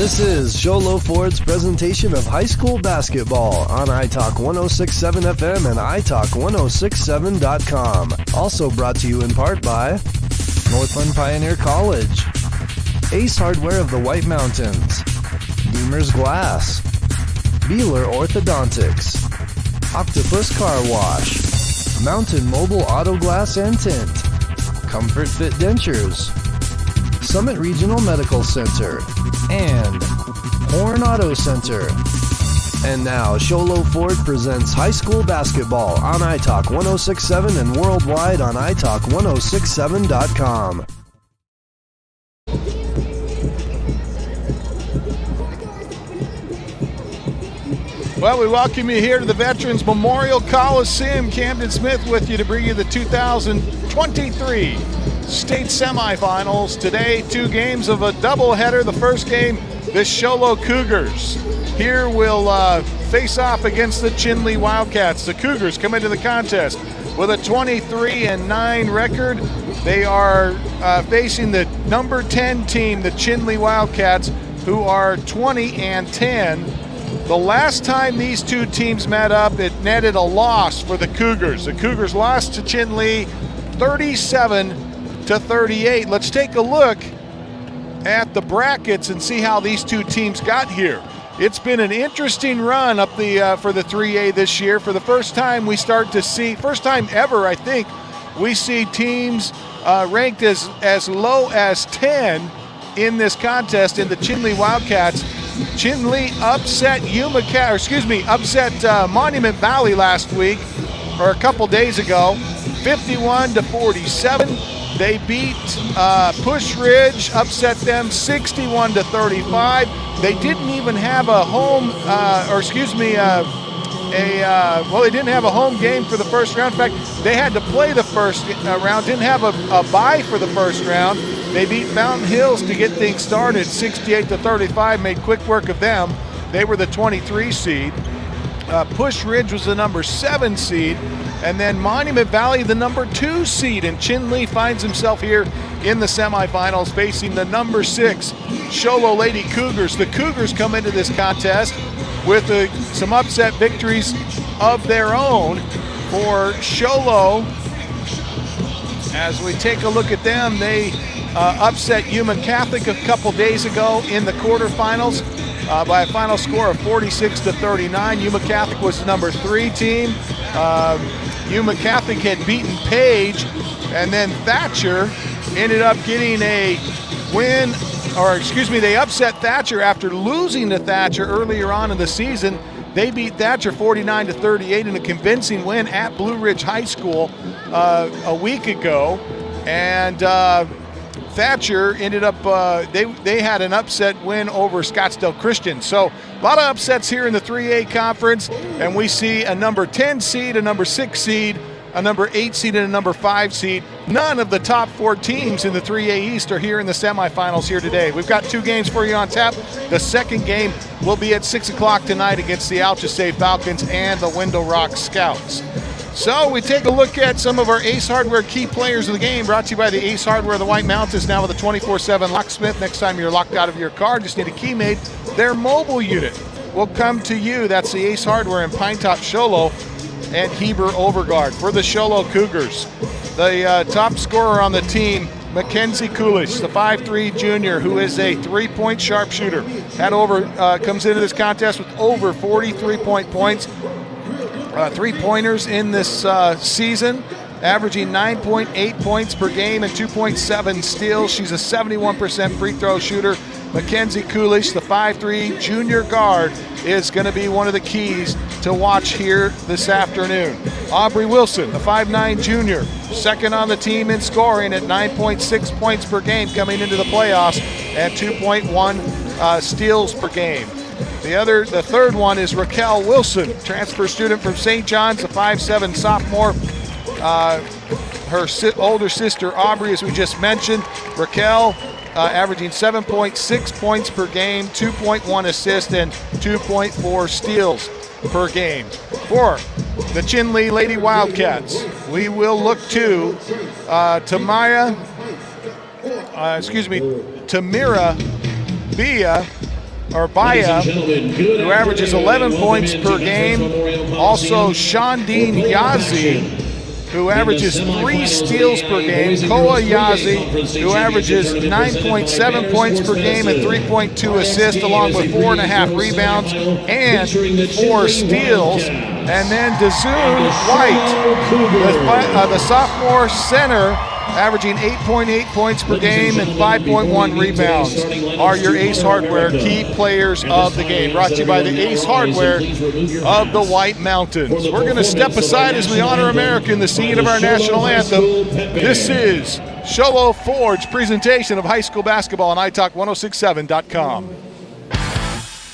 This is Show Low Ford's presentation of high school basketball on iTalk 106.7 FM and iTalk1067.com. Also brought to you in part by Northland Pioneer College, Ace Hardware of the White Mountains, Deemer's Glass, Beeler Orthodontics, Octopus Car Wash, Mountain Mobile Auto Glass and Tint, Comfort Fit Dentures, Summit Regional Medical Center, and Horn Auto Center. And now, Show Low Ford presents high school basketball on iTalk 106.7 and worldwide on iTalk1067.com. Well, we welcome you here to the Veterans Memorial Colosseum. Camden Smith with you to bring you the 2023 state semifinals. Today, two games of a doubleheader. The first game, the Show Low Cougars here will face off against the Chinle Wildcats. The Cougars come into the contest with a 23-9 record. They are facing the number 10 team, the Chinle Wildcats, who are 20-10. The last time these two teams met up, it netted a loss for the Cougars. The Cougars lost to Chinle 37-38. Let's take a look at the brackets and see how these two teams got here. It's been an interesting run up the for the 3A this year. For the first time we start to see, first time ever I think, we see teams ranked as low as 10 in this contest in the Chinle Wildcats. Chinle upset Monument Valley last week, or a couple days ago, 51-47. They beat Push Ridge, upset them 61-35. They didn't even have a home, they didn't have a home game for the first round. In fact, they had to play the first round, didn't have a bye for the first round. They beat Fountain Hills to get things started, 68-35, made quick work of them. They were the 23 seed. Push Ridge was the number 7 seed. And then Monument Valley, the number 2 seed. And Chinle finds himself here in the semifinals facing the number 6 Show Low Lady Cougars. The Cougars come into this contest with some upset victories of their own for Show Low. As we take a look at them, they upset Yuma Catholic a couple days ago in the quarterfinals by a final score of 46-39. Yuma Catholic was the number 3 team. Yuma Catholic had beaten Page, and then Thatcher ended up getting a win, they upset Thatcher after losing to Thatcher earlier on in the season. They beat Thatcher 49-38 in a convincing win at Blue Ridge High School a week ago. And Thatcher ended up, they had an upset win over Scottsdale Christian. So a lot of upsets here in the 3A conference, and we see a number 10 seed, a number 6 seed, a number 8 seed, and a number 5 seed. None of the top 4 teams in the 3A East are here in the semifinals here today. We've got 2 games for you on tap. The second game will be at 6 o'clock tonight against the Alchesay Falcons and the Window Rock Scouts. So we take a look at some of our Ace Hardware key players of the game, brought to you by the Ace Hardware of the White Mountains, now with a 24/7 locksmith. Next time you're locked out of your car, just need a key made. Their mobile unit will come to you. That's the Ace Hardware in Pinetop, Show Low, and Heber Overguard. For the Show Low Cougars, the top scorer on the team, Mackenzie Coolish, the 5'3" junior, who is a 3-point sharpshooter. Comes into this contest with over 40 3-point points. 3-pointers in this season, averaging 9.8 points per game and 2.7 steals. She's a 71% free throw shooter. Mackenzie Coolish, the 5'3" junior guard, is going to be one of the keys to watch here this afternoon. Aubrey Wilson, the 5'9" junior, second on the team in scoring at 9.6 points per game coming into the playoffs and 2.1 steals per game. The third one is Raquel Wilson, transfer student from St. John's, a 5'7" sophomore. Her older sister Aubrey, as we just mentioned. Raquel averaging 7.6 points per game, 2.1 assists, and 2.4 steals per game. For the Chinle Lady Wildcats, we will look to Tamira Bia Baya, who averages 11 points per game. Also, Shandine Yazi, who averages 3 steals per game. Koa Yazi, who averages 9.7 points per game and 3.2 assists, along with 4.5 rebounds and 4 steals. And then Dazun White, the sophomore center, averaging 8.8 points per game and 5.1 rebounds, are your Ace Hardware key players of the game. Brought to you by the Ace Hardware of the White Mountains. We're going to step aside as we honor America in the singing of our national anthem. This is Show Low Ford's presentation of high school basketball on iTalk1067.com.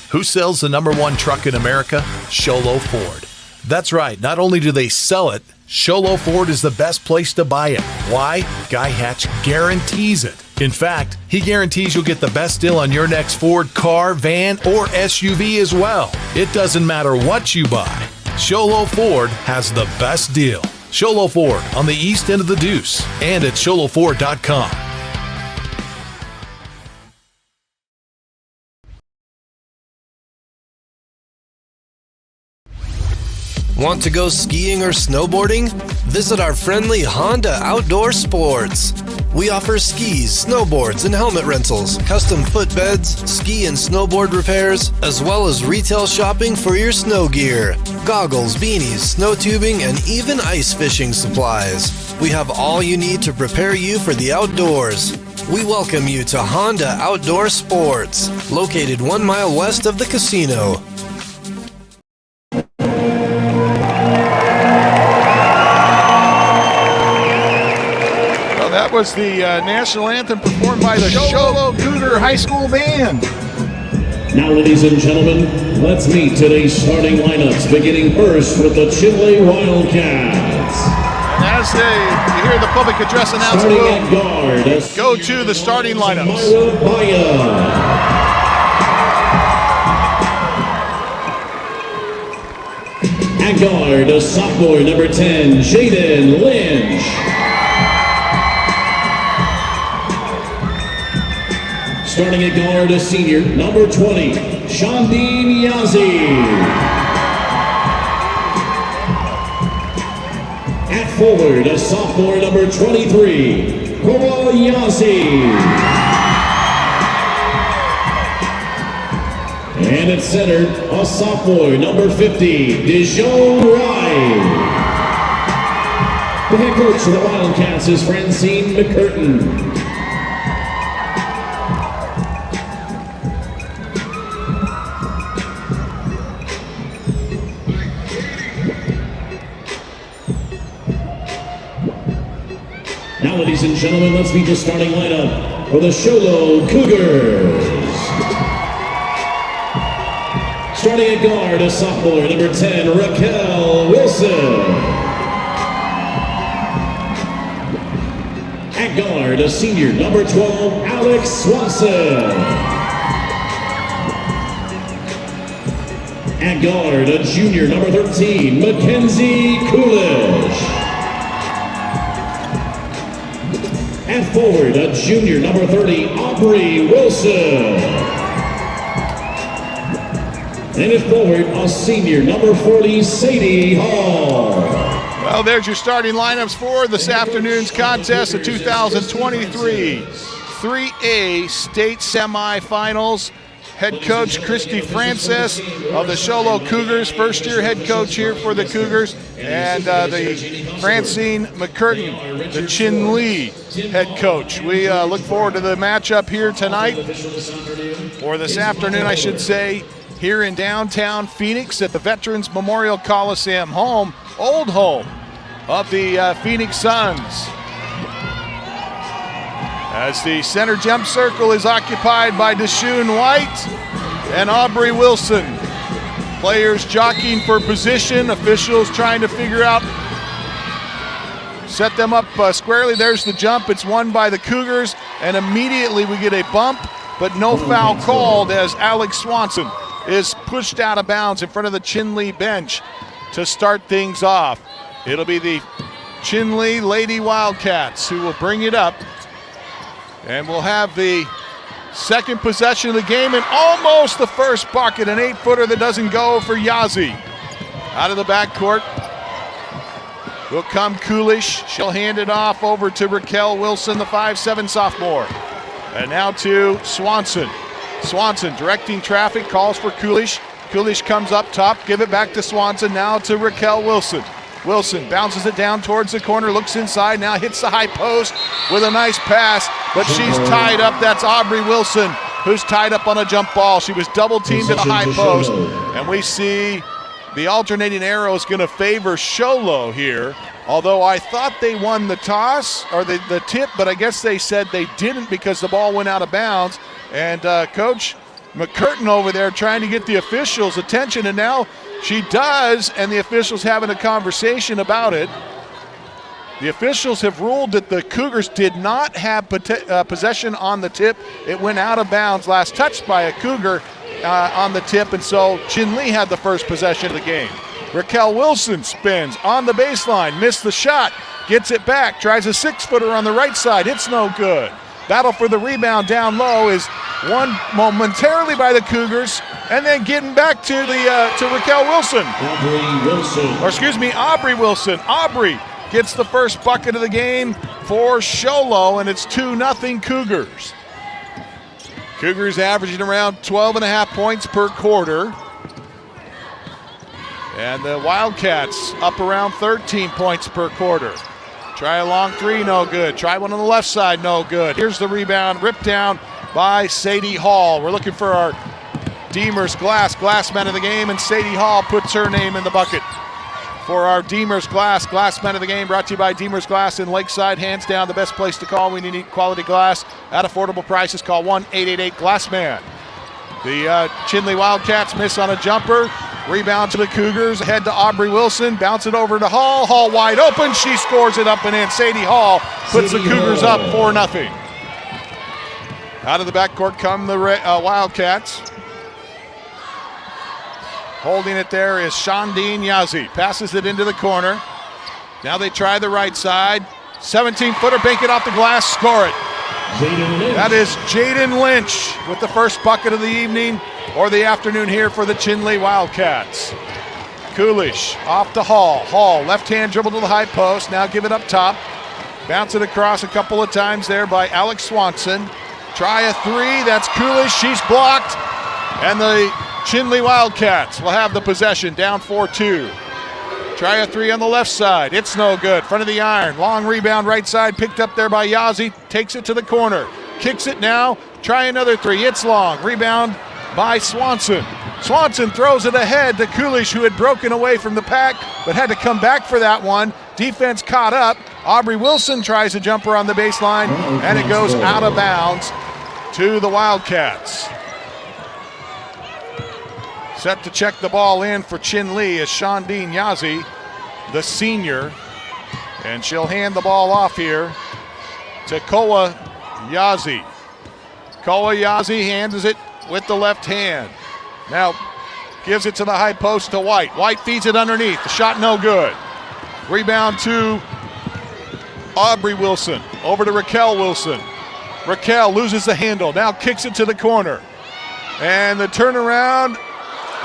Who sells the #1 truck in America? Show Low Ford. That's right. Not only do they sell it, Show Low Ford is the best place to buy it. Why? Guy Hatch guarantees it. In fact, he guarantees you'll get the best deal on your next Ford car, van, or SUV as well. It doesn't matter what you buy. Show Low Ford has the best deal. Show Low Ford on the east end of the Deuce and at showlowford.com. Want to go skiing or snowboarding? Visit our friendly Honda Outdoor Sports. We offer skis, snowboards, and helmet rentals, custom footbeds, ski and snowboard repairs, as well as retail shopping for your snow gear, goggles, beanies, snow tubing, and even ice fishing supplies. We have all you need to prepare you for the outdoors. We welcome you to Honda Outdoor Sports, located 1 mile west of the casino. That was the national anthem performed by the Show Low Cougar High School Band. Now, ladies and gentlemen, let's meet today's starting lineups, beginning first with the Chinle Wildcats. And as you hear the public address announcement, starting at guard, go to the starting lineups. At guard, a sophomore, number 10, Jaden Lynch. Starting at guard, a senior, number 20, Shandine Yazi. At forward, a sophomore, number 23, Koa Yazi. And at center, a sophomore, number 50, Dijon Wright. The head coach of the Wildcats is Francine McCurtain. Now, ladies and gentlemen, let's meet the starting lineup for the Show Low Cougars. Starting at guard, a sophomore, number 10, Raquel Wilson. At guard, a senior, number 12, Alex Swanson. At guard, a junior, number 13, Mackenzie Coolish. At forward, a junior, number 30, Aubrey Wilson. And at forward, a senior, number 40, Sadie Hall. Well, there's your starting lineups for this afternoon's contest, the 2023 3A State Semifinals. Head coach Christy Francis of the Show Low Cougars, first-year head coach here for the Cougars, and the Francine McCurtain, the Chinle head coach. We look forward to the matchup here tonight, or this afternoon, I should say, here in downtown Phoenix at the Veterans Memorial Coliseum, old home of the Phoenix Suns. As the center jump circle is occupied by Deshaun White and Aubrey Wilson. Players jockeying for position, officials trying to figure out, set them up squarely. There's the jump, it's won by the Cougars, and immediately we get a bump, but no foul called as Alex Swanson is pushed out of bounds in front of the Chinle bench to start things off. It'll be the Chinle Lady Wildcats who will bring it up. And we'll have the Second possession of the game and almost the first bucket. An 8-footer that doesn't go for Yazzie. Out of the backcourt will come Coolish. She'll hand it off over to Raquel Wilson, the 5'7" sophomore. And now to Swanson. Swanson directing traffic, calls for Coolish. Coolish comes up top, give it back to Swanson, now to Raquel Wilson. Wilson bounces it down towards the corner, looks inside, now hits the high post with a nice pass, but she's tied up. That's Aubrey Wilson, who's tied up on a jump ball. She was double teamed at the high post, and we see the alternating arrow is going to favor Show Low here, although I thought they won the toss, or the tip, but I guess they said they didn't because the ball went out of bounds, and Coach McCurtain over there trying to get the officials' attention, and now she does, and the officials having a conversation about it. The officials have ruled that the Cougars did not have possession on the tip. It went out of bounds, last touched by a Cougar on the tip, and so Chinle had the first possession of the game. Raquel Wilson spins on the baseline, missed the shot, gets it back, tries a 6-footer on the right side, it's no good. Battle for the rebound down low is won momentarily by the Cougars, and then getting back to Raquel Wilson. Aubrey Wilson. Aubrey gets the first bucket of the game for Show Low, and it's 2-0 Cougars. Cougars averaging around 12.5 points per quarter. And the Wildcats up around 13 points per quarter. Try a long three, no good. Try one on the left side, no good. Here's the rebound, ripped down by Sadie Hall. We're looking for our Deemers Glass man of the game, and Sadie Hall puts her name in the bucket for our Deemers Glass man of the game, brought to you by Deemers Glass in Lakeside. Hands down the best place to call when you need quality glass at affordable prices. Call 1-888-GLASSMAN. The Chinle Wildcats miss on a jumper. Rebound to the Cougars, head to Aubrey Wilson, bounce it over to Hall. Hall wide open, she scores it up and in. Sadie Hall puts the Cougars up 4-0. Out of the backcourt come the Wildcats. Holding it there is Shandine Yazzie. Passes it into the corner. Now they try the right side. 17-footer, bank it off the glass, score it. That is Jaden Lynch with the first bucket of the evening or the afternoon here for the Chinle Wildcats. Coolish off to Hall. Hall, left-hand dribble to the high post. Now give it up top. Bounce it across a couple of times there by Alex Swanson. Try a three. That's Coolish. She's blocked. And the Chinle Wildcats will have the possession, down 4-2. Try a three on the left side. It's no good. Front of the iron. Long rebound right side. Picked up there by Yazzie. Takes it to the corner. Kicks it now. Try another three. It's long. Rebound by Swanson. Swanson throws it ahead to Coolish, who had broken away from the pack but had to come back for that one. Defense caught up. Aubrey Wilson tries a jumper on the baseline, and it goes out of bounds to the Wildcats. Set to check the ball in for Chinle is Shandine Yazzie, the senior. And she'll hand the ball off here to Koa Yazzie. Koa Yazzie hands it with the left hand. Now gives it to the high post to White. White feeds it underneath. The shot no good. Rebound to Aubrey Wilson. Over to Raquel Wilson. Raquel loses the handle. Now kicks it to the corner. And the turnaround.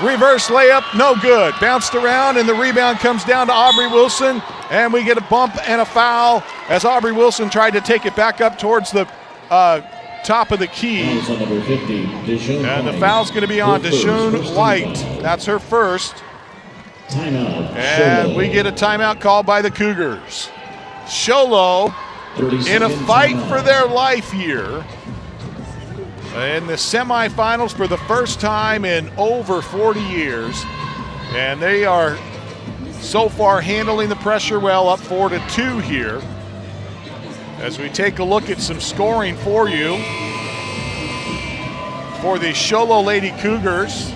Reverse layup, no good. Bounced around, and the rebound comes down to Aubrey Wilson, and we get a bump and a foul as Aubrey Wilson tried to take it back up towards the top of the key. And the foul's going to be on Deshaun White. That's her first. And we get a timeout called by the Cougars. Show Low in a fight for their life here. In the semifinals for the first time in over 40 years. And they are so far handling the pressure well, up 4-2 here. As we take a look at some scoring for you. For the Show Low Lady Cougars,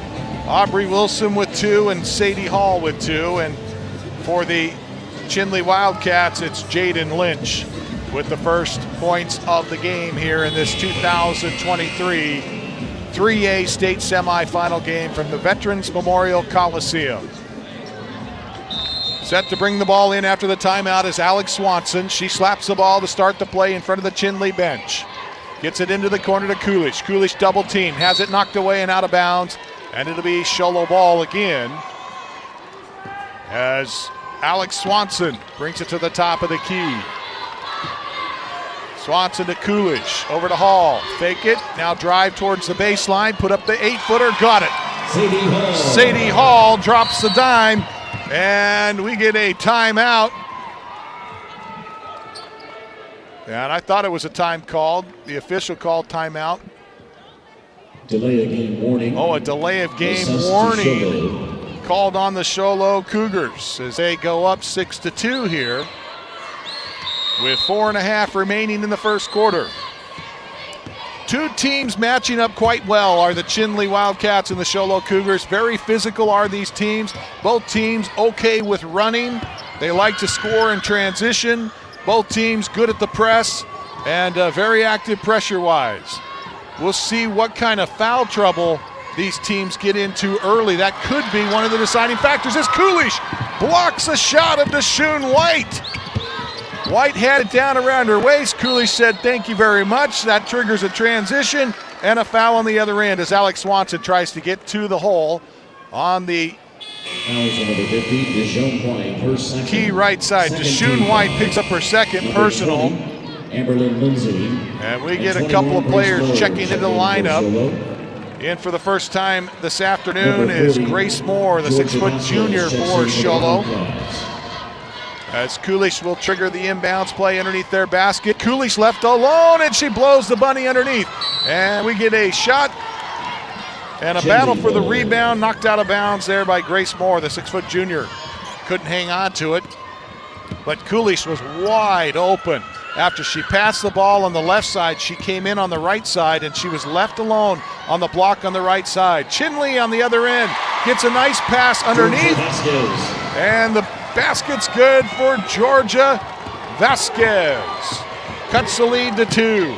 Aubrey Wilson with 2 and Sadie Hall with 2. And for the Chinle Wildcats, it's Jaden Lynch with the first points of the game here in this 2023 3A state semifinal game from the Veterans Memorial Coliseum. Set to bring the ball in after the timeout is Alex Swanson. She slaps the ball to start the play in front of the Chinle bench. Gets it into the corner to Kulish. Kulish double team, has it knocked away and out of bounds. And it'll be Show Low ball again as Alex Swanson brings it to the top of the key. Swanson to Kulish, over to Hall. Fake it, now drive towards the baseline, put up the 8-footer, got it. Sadie Hall drops the dime, and we get a timeout. And I thought it was a time called. The official called timeout. Delay of game warning. Oh, a delay of game warning called on the Show Low Cougars as they go up 6-2 here with 4.5 remaining in the first quarter. Two teams matching up quite well are the Chinle Wildcats and the Show Low Cougars. Very physical are these teams. Both teams okay with running. They like to score in transition. Both teams good at the press and very active pressure-wise. We'll see what kind of foul trouble these teams get into early. That could be one of the deciding factors as Kulish blocks a shot of Deshaun White. White had it down around her waist. Kulish said, "Thank you very much." That triggers a transition and a foul on the other end as Alex Swanson tries to get to the hole on the key right side. Deshaun White picks up her second personal. Amberlynn Lindsay. And we get a couple of players checking into the lineup. In for the first time this afternoon is Grace Moore, the 6-foot junior for Show Low. As Kulish will trigger the inbounds play underneath their basket. Kulish left alone, and she blows the bunny underneath. And we get a shot and a battle for the rebound, knocked out of bounds there by Grace Moore, the 6-foot junior. Couldn't hang on to it, but Kulish was wide open. After she passed the ball on the left side, she came in on the right side, and she was left alone on the block on the right side. Chinle on the other end gets a nice pass underneath, and the basket's good for Georgia Vasquez. Cuts the lead to 2.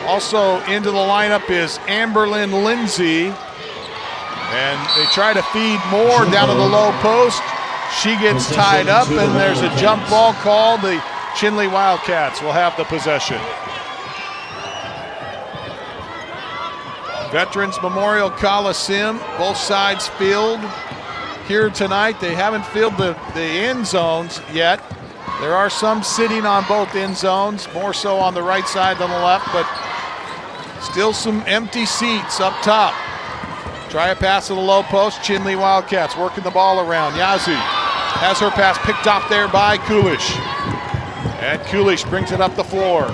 Also into the lineup is Amberlynn Lindsay, and they try to feed Moore down to the low post. She gets tied up, and there's a jump ball called. The Chinle Wildcats will have the possession. Veterans Memorial Colosseum, both sides filled here tonight. They haven't filled the end zones yet. There are some sitting on both end zones, more so on the right side than the left, but still some empty seats up top. Try a pass to the low post. Chinle Wildcats working the ball around. Yazzie has her pass picked off there by Kulish. And Kulish brings it up the floor.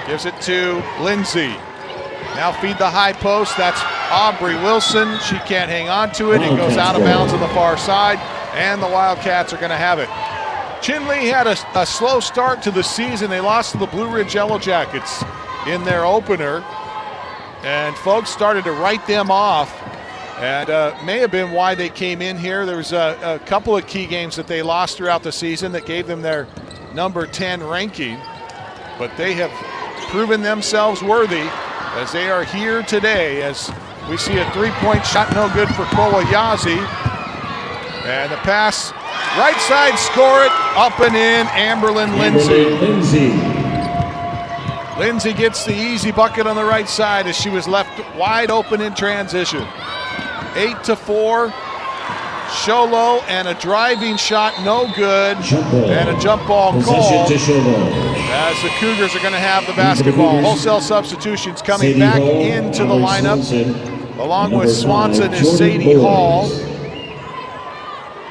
Gives it to Lindsay. Now feed the high post. That's Aubrey Wilson. She can't hang on to it. It goes out of bounds on the far side, and the Wildcats are going to have it. Chinle had a slow start to the season. They lost to the Blue Ridge Yellow Jackets in their opener, and folks started to write them off. And may have been why they came in here. There was a couple of key games that they lost throughout the season that gave them their number 10 ranking. But they have proven themselves worthy as they are here today. As we see a 3-point shot, no good for Koa Yazzie. And the pass, right side, score it, up and in, Amberlynn Lindsay. Lindsay gets the easy bucket on the right side as she was left wide open in transition. 8-4, Show Low, and a driving shot, no good, and a jump ball call as the Cougars are going to have the basketball. Wholesale substitutions coming back into the lineup. Along with Swanson is Sadie Hall.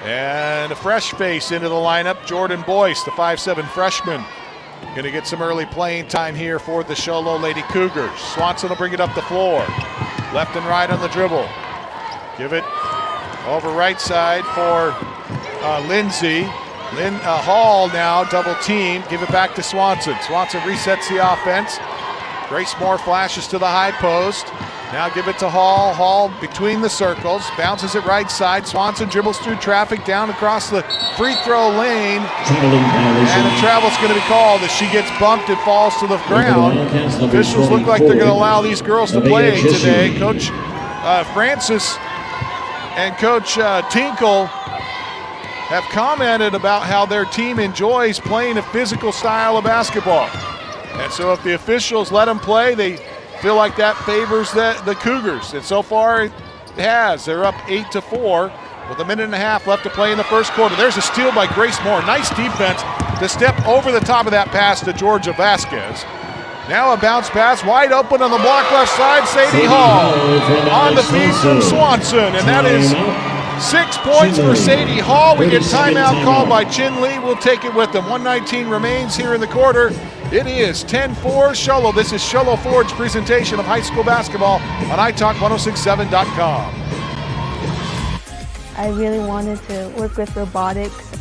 And a fresh face into the lineup, Jordan Boyce, the 5'7" freshman. Going to get some early playing time here for the Show Low Lady Cougars. Swanson will bring it up the floor. Left and right on the dribble. Give it over right side for Lindsay. Hall now double team. Give it back to Swanson. Swanson resets the offense. Grace Moore flashes to the high post. Now give it to Hall. Hall between the circles. Bounces it right side. Swanson dribbles through traffic down across the free throw lane. And a travel's going to be called as she gets bumped and falls to the ground. Officials look like they're going to allow these girls to play today. Coach Francis and Coach Tinkle have commented about how their team enjoys playing a physical style of basketball. And so if the officials let them play, they feel like that favors the Cougars. And so far it has. They're up 8-4 with a minute and a half left to play in the first quarter. There's a steal by Grace Moore. Nice defense to step over the top of that pass to Georgia Vasquez. Now a bounce pass, wide open on the block left side, Sadie Hall on the feed from Swanson, and that is 6 points for Sadie Hall. We get timeout called by Chinle. We'll take it with them. 1:19 remains here in the quarter. It is 10-4 Show Low. This is Show Low Ford's presentation of high school basketball on iTalk1067.com. I really wanted to work with robotics.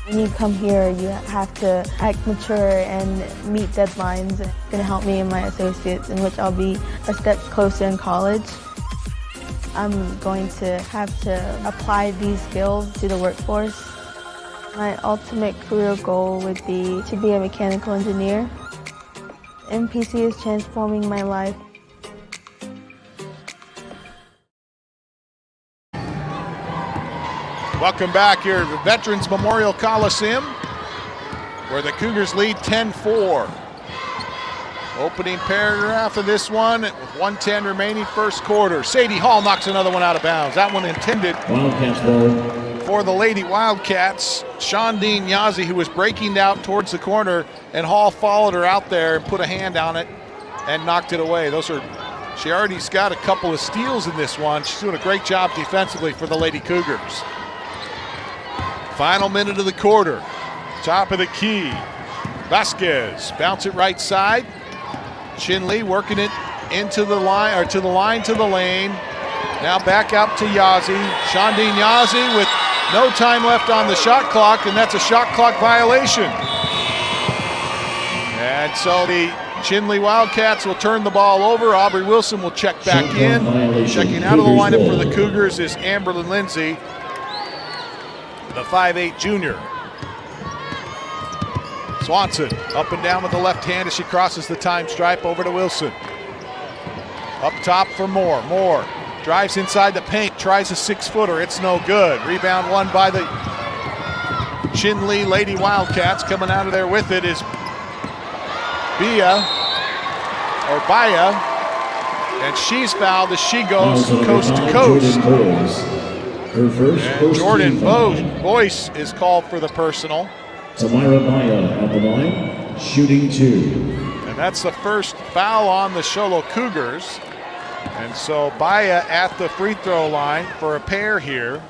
When you come here, you have to act mature and meet deadlines. It's going to help me and my associates, in which I'll be a step closer in college. I'm going to have to apply these skills to the workforce. My ultimate career goal would be to be a mechanical engineer. MPC is transforming my life. Welcome back here to Veterans Memorial Coliseum, where the Cougars lead 10-4. Opening paragraph of this one with 1:10 remaining first quarter. Sadie Hall knocks another one out of bounds. That one intended for the Lady Wildcats. Shondine Yazzie, who was breaking out towards the corner, and Hall followed her out there and put a hand on it and knocked it away. She already's got a couple of steals in this one. She's doing a great job defensively for the Lady Cougars. Final minute of the quarter. Top of the key. Vasquez bounce it right side. Chinle working it into the line, or to the lane. Now back out to Yazzie. Shondine Yazzie with no time left on the shot clock, and that's a shot clock violation. And so the Chinle Wildcats will turn the ball over. Aubrey Wilson will check back in. Checking out of the lineup for the Cougars is Amberlyn Lindsay, the 5'8" junior. Swanson up and down with the left hand as she crosses the time stripe over to Wilson. Up top for Moore. Moore drives inside the paint, tries a 6-footer. It's no good. Rebound won by the Chinle Lady Wildcats. Coming out of there with it is Baya, and she's fouled as she goes coast to coast. And Jordan Boyce is called for the personal. Tamira Baya at the line, shooting 2. And that's the first foul on the Show Low Cougars. And so Baya at the free throw line for a pair here.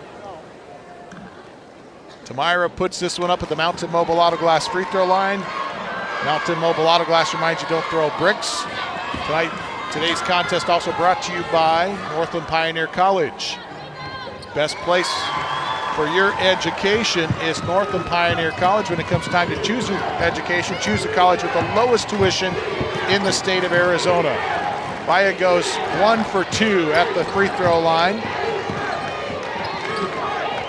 Tamira puts this one up at the Mountain Mobile Auto Glass free throw line. Mountain Mobile Auto Glass reminds you, don't throw bricks. Today's contest also brought to you by Northland Pioneer College. Best place for your education is Northland Pioneer College. When it comes time to choose your education, choose the college with the lowest tuition in the state of Arizona. Baya goes 1 for 2 at the free throw line.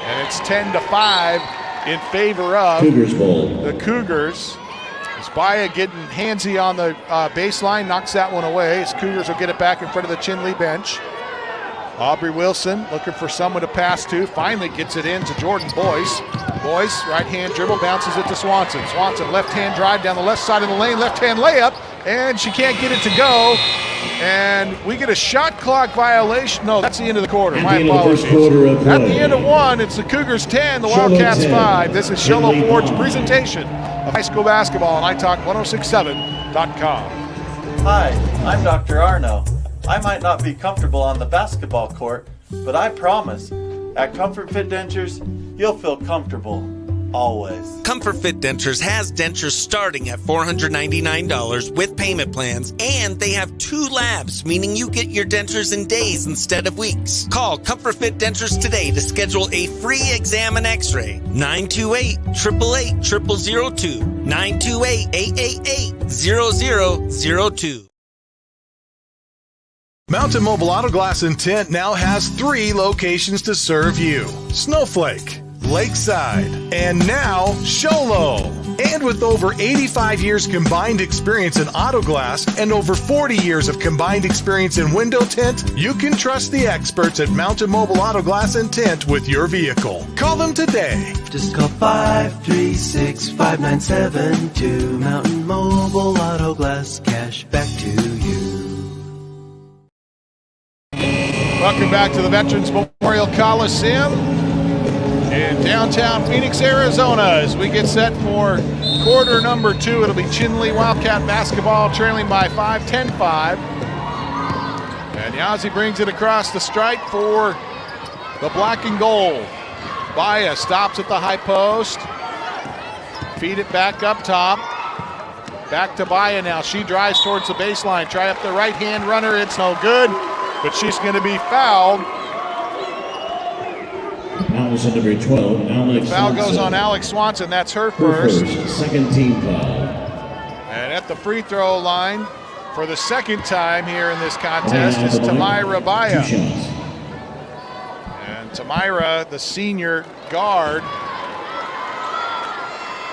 And it's 10-5 in favor of the Cougars. As Baya getting handsy on the baseline, knocks that one away. As Cougars will get it back in front of the Chinle bench. Aubrey Wilson looking for someone to pass to. Finally gets it in to Jordan Boyce. Boyce, right-hand dribble, bounces it to Swanson. Swanson, left-hand drive down the left side of the lane, left-hand layup, and she can't get it to go. And we get a shot clock violation. No, that's the end of the quarter. My apologies. At the end of one, it's the Cougars 10, the Wildcats 5. This is Show Low Ford's presentation of high school basketball on iTalk1067.com. Hi, I'm Dr. Arno. I might not be comfortable on the basketball court, but I promise, at Comfort Fit Dentures, you'll feel comfortable, always. Comfort Fit Dentures has dentures starting at $499 with payment plans, and they have 2 labs, meaning you get your dentures in days instead of weeks. Call Comfort Fit Dentures today to schedule a free exam and x-ray. 928-888-0002. 928-888-0002. Mountain Mobile Auto Glass in Tent now has 3 locations to serve you: Snowflake, Lakeside, and now Show Low. And with over 85 years combined experience in auto glass and over 40 years of combined experience in window tint, you can trust the experts at Mountain Mobile Auto Glass and Tint with your vehicle. Call them today. Just call 536-5972. Mountain Mobile Auto Glass, cash back to you. Welcome back to the Veterans Memorial Coliseum in downtown Phoenix, Arizona, as we get set for quarter number 2. It'll be Chinle Wildcat basketball trailing by 5, 10-5. And Yazzie brings it across the stripe for the black and gold. Baya stops at the high post. Feed it back up top. Back to Baya now. She drives towards the baseline. Try up the right-hand runner. It's no good, but she's going to be fouled. Fouls on number 12, Alex Foul goes Swanson. on Alex Swanson. That's her first. Second team foul. And at the free throw line for the second time here in this contest is Tamira Baya. 2 shots. And Tamira, the senior guard,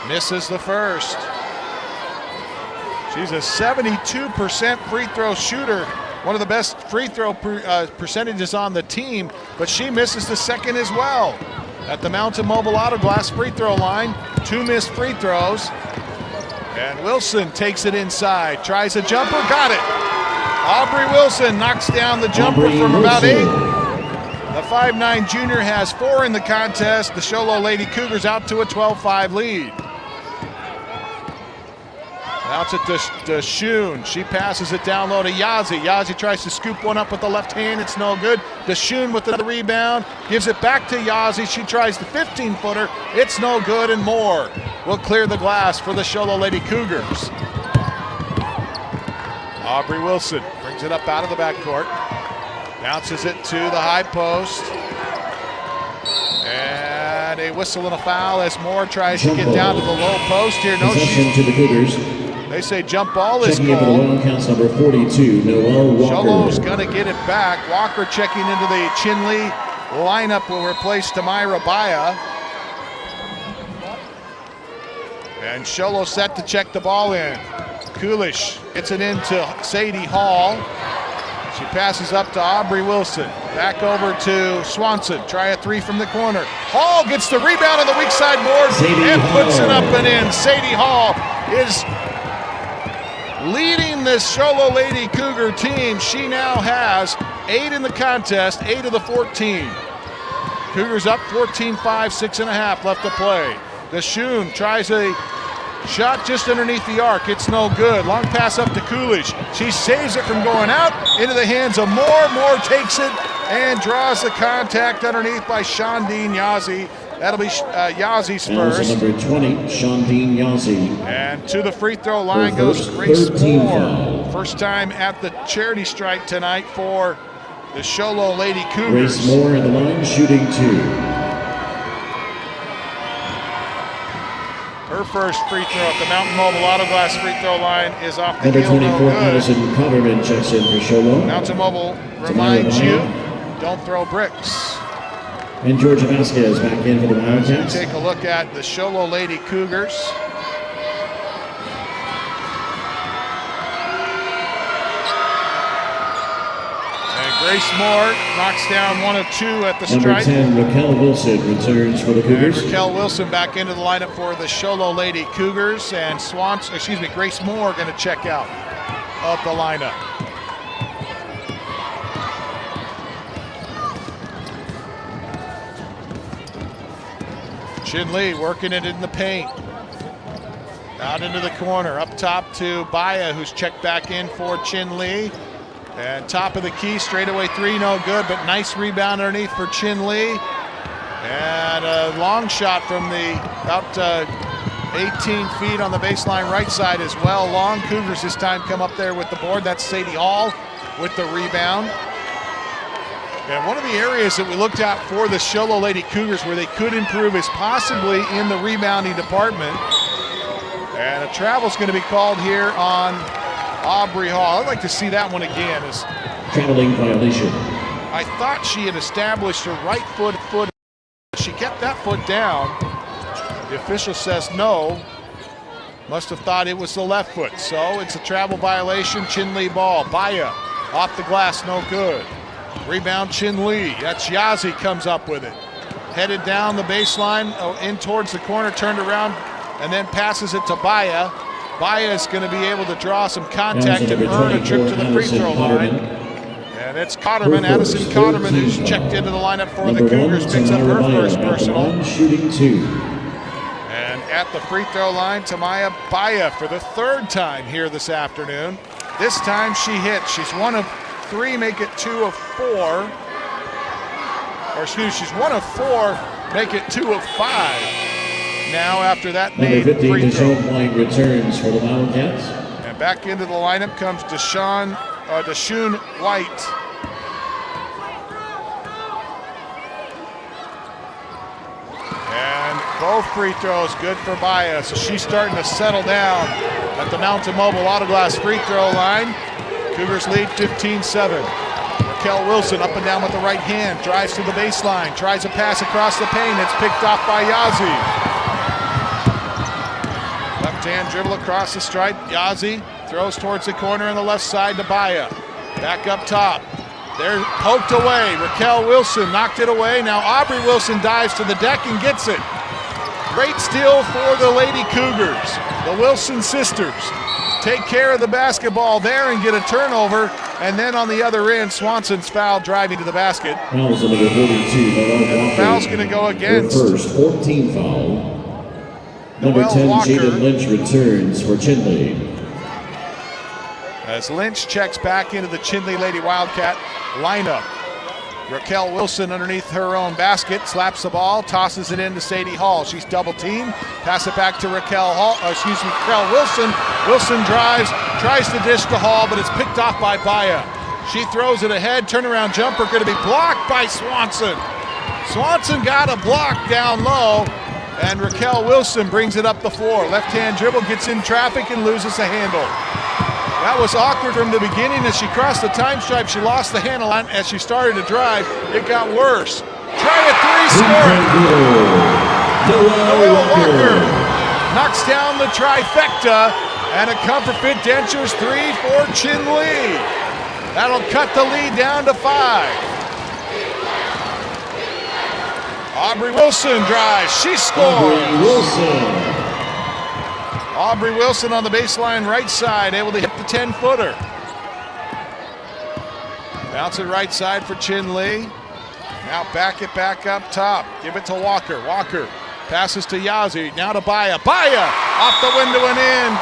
misses the first. She's a 72% free throw shooter. One of the best free throw percentages on the team, but she misses the second as well. At the Mountain Mobile Auto Glass free throw line, 2 missed free throws. And Wilson takes it inside, tries a jumper, got it. Aubrey Wilson knocks down the jumper from about 8. The 5'9" junior has 4 in the contest. The Show Low Lady Cougars out to a 12-5 lead. Now it's at Deshoon. She passes it down low to Yazzie. Yazzie tries to scoop one up with the left hand. It's no good. Deshoon with the rebound. Gives it back to Yazzie. She tries the 15-footer. It's no good, and more will clear the glass for the Show Low Lady Cougars. Aubrey Wilson brings it up out of the backcourt. Bounces it to the high post. And a whistle and a foul as Moore tries to get down to the low post here. No, Possession to the Cougars. They say jump ball is Checking in for the called. Wildcats, number 42, Noel Walker. Sholo's going to get it back. Walker checking into the Chinle lineup will replace Tamira Baya. And Sholo set to check the ball in. Kulish gets it into Sadie Hall. She passes up to Aubrey Wilson. Back over to Swanson. Try a 3 from the corner. Hall gets the rebound on the weak side board and puts it up and in. Sadie Hall is leading this Show Low Lady Cougar team. She now has 8 in the contest, 8 of the 14. Cougars up 14-5, 6.5 left to play. Deshoon tries a shot just underneath the arc. It's no good. Long pass up to Coolidge. She saves it from going out into the hands of Moore. Moore takes it and draws the contact underneath by Shondine Yazzie. That'll be Yazzie's first. Number 20, Shondine Yazzie. And to the free throw line goes Grace Moore. First time at the charity stripe tonight for the Show Low Lady Cougars. Grace Moore at the line, shooting 2. Her first free throw at the Mountain Mobile Auto Glass free throw line is off the Number heel, no 24, good. Addison Cotterman checks in for Show Low. Mountain Mobile reminds you, don't throw bricks. And Georgia Vasquez back in for the Wildcats. Take a look at the Show Low Lady Cougars. And Grace Moore knocks down 1 of 2 at the Number stripe. 10, Raquel Wilson returns for the And Cougars. Raquel Wilson back into the lineup for the Show Low Lady Cougars, and Grace Moore going to check out of the lineup. Chinle working it in the paint. Out into the corner, up top to Baya, who's checked back in for Chinle. And top of the key, straightaway 3, no good, but nice rebound underneath for Chinle. And a long shot from the about 18 feet on the baseline right side as well. Long Cougars this time come up there with the board. That's Sadie Hall with the rebound. And one of the areas that we looked at for the Show Low Lady Cougars where they could improve is possibly in the rebounding department. And a travel's going to be called here on Aubrey Hall. I'd like to see that one again. Traveling violation. I thought she had established her right foot. She kept that foot down. The official says no. Must have thought it was the left foot, so it's a travel violation. Chinle ball. Baya off the glass, no good. Rebound Chinle. That's Yazzie comes up with it. Headed down the baseline, in towards the corner, turned around, and then passes it to Baya. Baya is going to be able to draw some contact and earn a trip to the free throw line. And it's Cotterman, Addison Cotterman, who's checked into the lineup for the Cougars, picks up her first personal. Shooting 2. And at the free throw line, Tamaya Baya for the third time here this afternoon. This time she hits. She's 1 of 3, make it 2 of 4. Or excuse me, she's 1 of 4, make it 2 of 5. Now after that made free throw. Line returns for the Wildcats. And back into the lineup comes Deshaun White. And both free throws good for Baya, so she's starting to settle down at the Mountain Mobile Autoglass free throw line. Cougars lead 15-7. Raquel Wilson up and down with the right hand, drives to the baseline, tries a pass across the paint. It's picked off by Yazzie. Left hand dribble across the stripe. Yazzie throws towards the corner on the left side to Baya. Back up top. They're poked away. Raquel Wilson knocked it away. Now Aubrey Wilson dives to the deck and gets it. Great steal for the Lady Cougars. The Wilson sisters take care of the basketball there and get a turnover. And then on the other end, Swanson's foul driving to the basket. Foul's number 42. And the foul's going to go against. Her first 14 foul. Number 10, Jaden Lynch returns for Chinle. As Lynch checks back into the Chinle Lady Wildcat lineup. Raquel Wilson underneath her own basket, slaps the ball, tosses it into Sadie Hall. She's double teamed. Pass it back to Raquel Wilson. Wilson drives, tries to dish to Hall, but it's picked off by Baya. She throws it ahead, turnaround jumper going to be blocked by Swanson. Swanson got a block down low, and Raquel Wilson brings it up the floor. Left hand dribble, gets in traffic and loses the handle. That was awkward from the beginning. As she crossed the time stripe, she lost the handle on. As she started to drive, it got worse. Try a three, score. Noelle Walker knocks down the trifecta, and a Comfort Fit Dentures 3 for Chinle. That'll cut the lead down to 5. Aubrey Wilson drives. She scores. Aubrey Wilson on the baseline right side, able to hit the 10-footer. Bounce it right side for Chinle. Now back it back up top. Give it to Walker. Walker passes to Yazzie. Now to Baya. Baya off the window and in.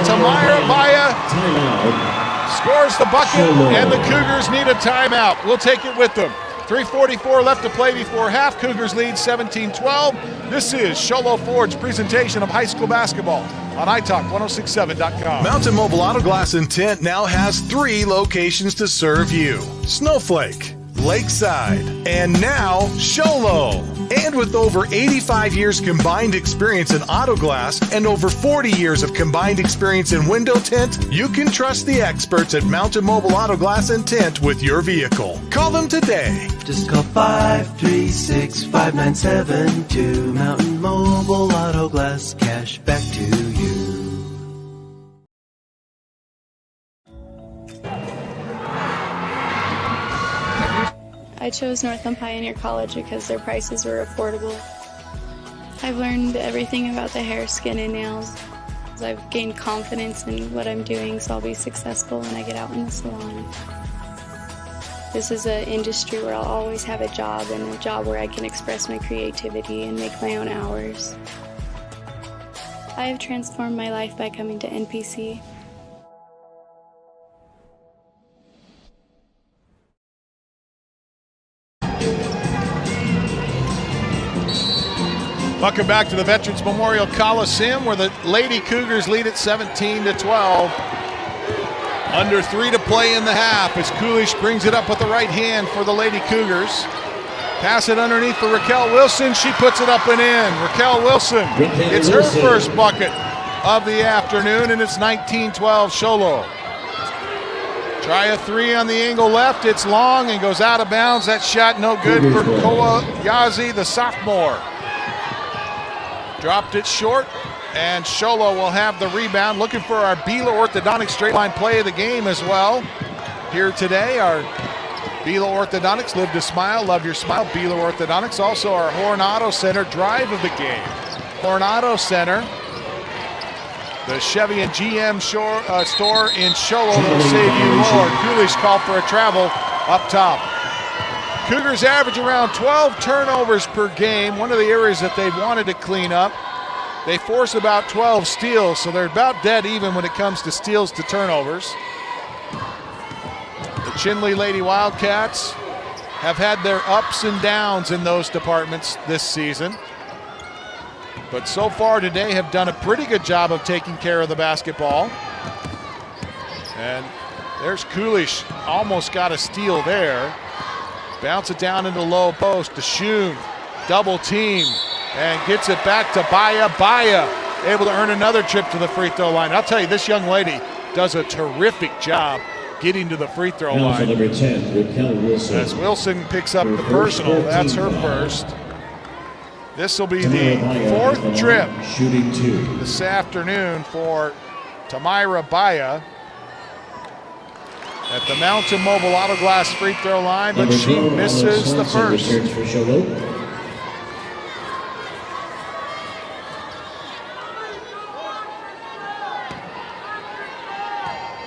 Tamaya Baya scores the bucket, and the Cougars need a timeout. We'll take it with them. 3:44 left to play before half. Cougars lead 17-12. This is Show Low Ford's presentation of high school basketball on iTalk1067.com. Mountain Mobile Autoglass and Tint now has 3 locations to serve you: Snowflake, Lakeside, and now Show Low. And with over 85 years combined experience in auto glass and over 40 years of combined experience in window tint, you can trust the experts at Mountain Mobile Auto Glass and Tint with your vehicle. Call them today. Just call 536-5972. Mountain Mobile Auto Glass, cash back to you. I chose Northland Pioneer College because their prices were affordable. I've learned everything about the hair, skin, and nails. I've gained confidence in what I'm doing, so I'll be successful when I get out in the salon. This is an industry where I'll always have a job, and a job where I can express my creativity and make my own hours. I have transformed my life by coming to NPC. Welcome back to the Veterans Memorial Coliseum, where the Lady Cougars lead at 17-12. Under 3 to play in the half as Coolish brings it up with the right hand for the Lady Cougars. Pass it underneath for Raquel Wilson. She puts it up and in. Raquel Wilson, it's her first bucket of the afternoon, and it's 19-12 Show Low. Try a 3 on the angle left. It's long and goes out of bounds. That shot no good for Koa Yazzie, the sophomore. Dropped it short, And Show Low will have the rebound. Looking for our Beeler Orthodontics straight line play of the game as well. Here today, our Beeler Orthodontics, live to smile, love your smile. Beeler Orthodontics, also our Hornado Center drive of the game. Hornado Center, the Chevy and GM store in Show Low will save you more. Cooley's called for a travel up top. Cougars average around 12 turnovers per game. One of the areas that they wanted to clean up. They force about 12 steals, so they're about dead even when it comes to steals to turnovers. The Chinle Lady Wildcats have had their ups and downs in those departments this season, but so far today have done a pretty good job of taking care of the basketball. And there's Coolish, almost got a steal there. Bounce it down into the low post to Shoon, double team, and gets it back to Baya. Baya able to earn another trip to the free throw line. I'll tell you, this young lady does a terrific job getting to the free throw line. Number 10, Raquel Wilson. As Wilson picks up the personal, that's her first. This will be the fourth trip shooting 2 this afternoon for Tamira Baya at the Mountain Mobile Auto Glass free throw line, but she misses the first.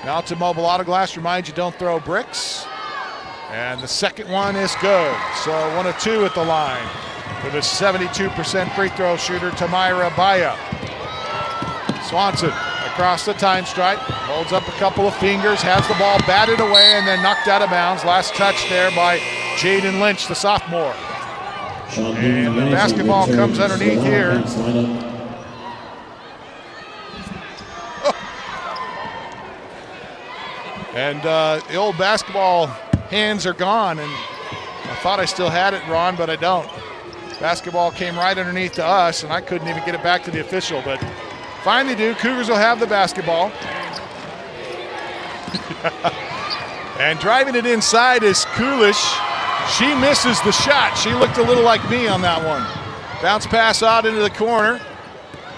Mountain Mobile Auto Glass reminds you don't throw bricks. And the second one is good. So 1 of 2 at the line for the 72% free throw shooter, Tamira Baya. Swanson across the time stripe, holds up a couple of fingers, has the ball batted away and then knocked out of bounds. Last touch there by Jaden Lynch, the sophomore. And the basketball comes underneath here. And the old basketball hands are gone, and I thought I still had it, Ron, but I don't. Basketball came right underneath to us, and I couldn't even get it back to the official, but finally do. Cougars will have the basketball. And driving it inside is Coolish. She misses the shot. She looked a little like me on that one. Bounce pass out into the corner.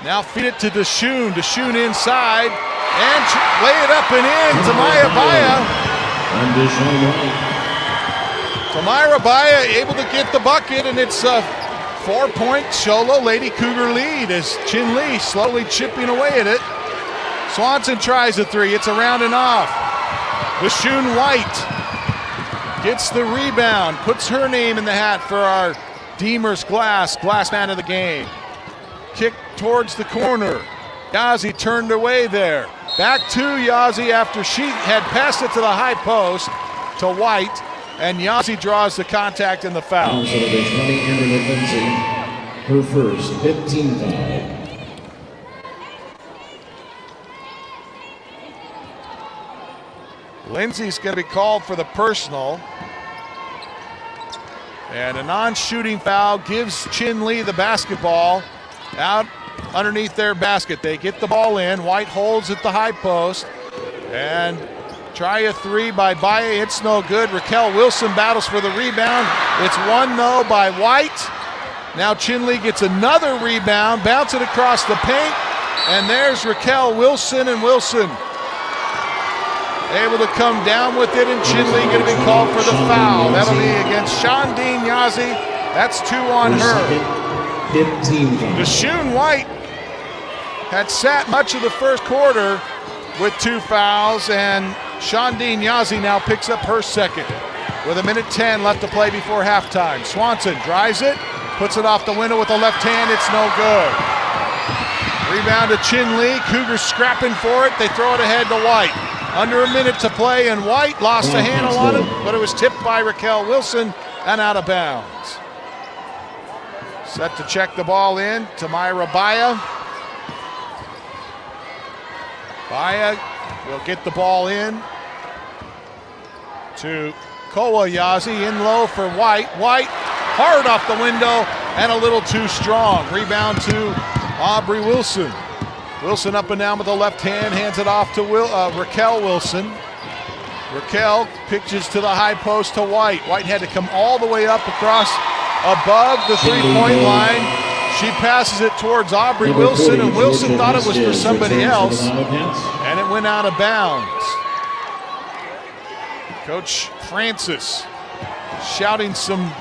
Now feed it to Deshoon. Deshoon inside. And lay it up and in. Tamira Baya. Tamira Baya able to get the bucket, and it's a 4-point Show Low Lady Cougar lead as Chinle slowly chipping away at it. Swanson tries a three. It's around and off. Deshoon White gets the rebound, puts her name in the hat for our Deemers Glass man of the game. Kick towards the corner. Yazzie turned away there. Back to Yazzie after she had passed it to the high post to White, and Yazzie draws the contact and the foul. Her first 15 foul. Lindsay's going to be called for the personal. And a non-shooting foul gives Chinle the basketball out underneath their basket. They get the ball in. White holds at the high post. And try a three by Baya. It's no good. Raquel Wilson battles for the rebound. It's won, though, by White. Now Chinle gets another rebound. Bounce it across the paint. And there's Raquel Wilson, and Wilson able to come down with it, and Chinle going to be called for the foul. That'll be against Shondine Yazzie. That's 2 on her. 15. Deshoon White had sat much of the first quarter with 2 fouls, and Shondine Yazzie now picks up her second with 1:10 left to play before halftime. Swanson drives it, puts it off the window with the left hand. It's no good. Rebound to Chinle. Cougars scrapping for it. They throw it ahead to White. Under 1 minute to play, and White lost the handle on it, but it was tipped by Raquel Wilson and out of bounds. Set to check the ball in, Tamira Baya. Baya will get the ball in to Koa Yazzie, in low for White. White hard off the window and a little too strong. Rebound to Aubrey Wilson. Wilson up and down with the left hand, hands it off to Raquel Wilson. Raquel pitches to the high post to White. White had to come all the way up across above the three-point line. She passes it towards Aubrey Wilson, and Wilson thought it was for somebody else, and it went out of bounds. Coach Francis shouting some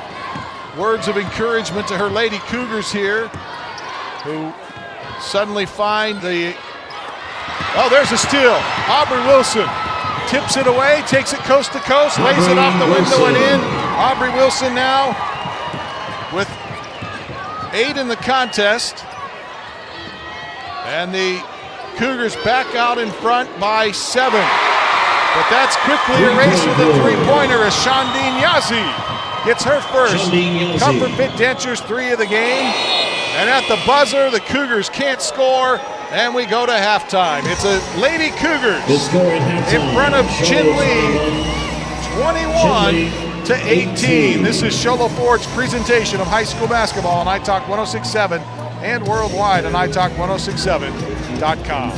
words of encouragement to her Lady Cougars here, who suddenly find the, oh, there's a steal. Aubrey Wilson tips it away, takes it coast to coast, lays it off the window and in. Aubrey Wilson now with 8 in the contest. And the Cougars back out in front by 7. But that's quickly erased with a three-pointer as Shandine Yazzie gets her first. Comfort Fit Dentures 3 of the game. And at the buzzer, the Cougars can't score, and we go to halftime. It's a Lady Cougars in front of Chinle, 21-18. This is Show Low Ford's presentation of high school basketball on iTalk 106.7 and worldwide on iTalk1067.com.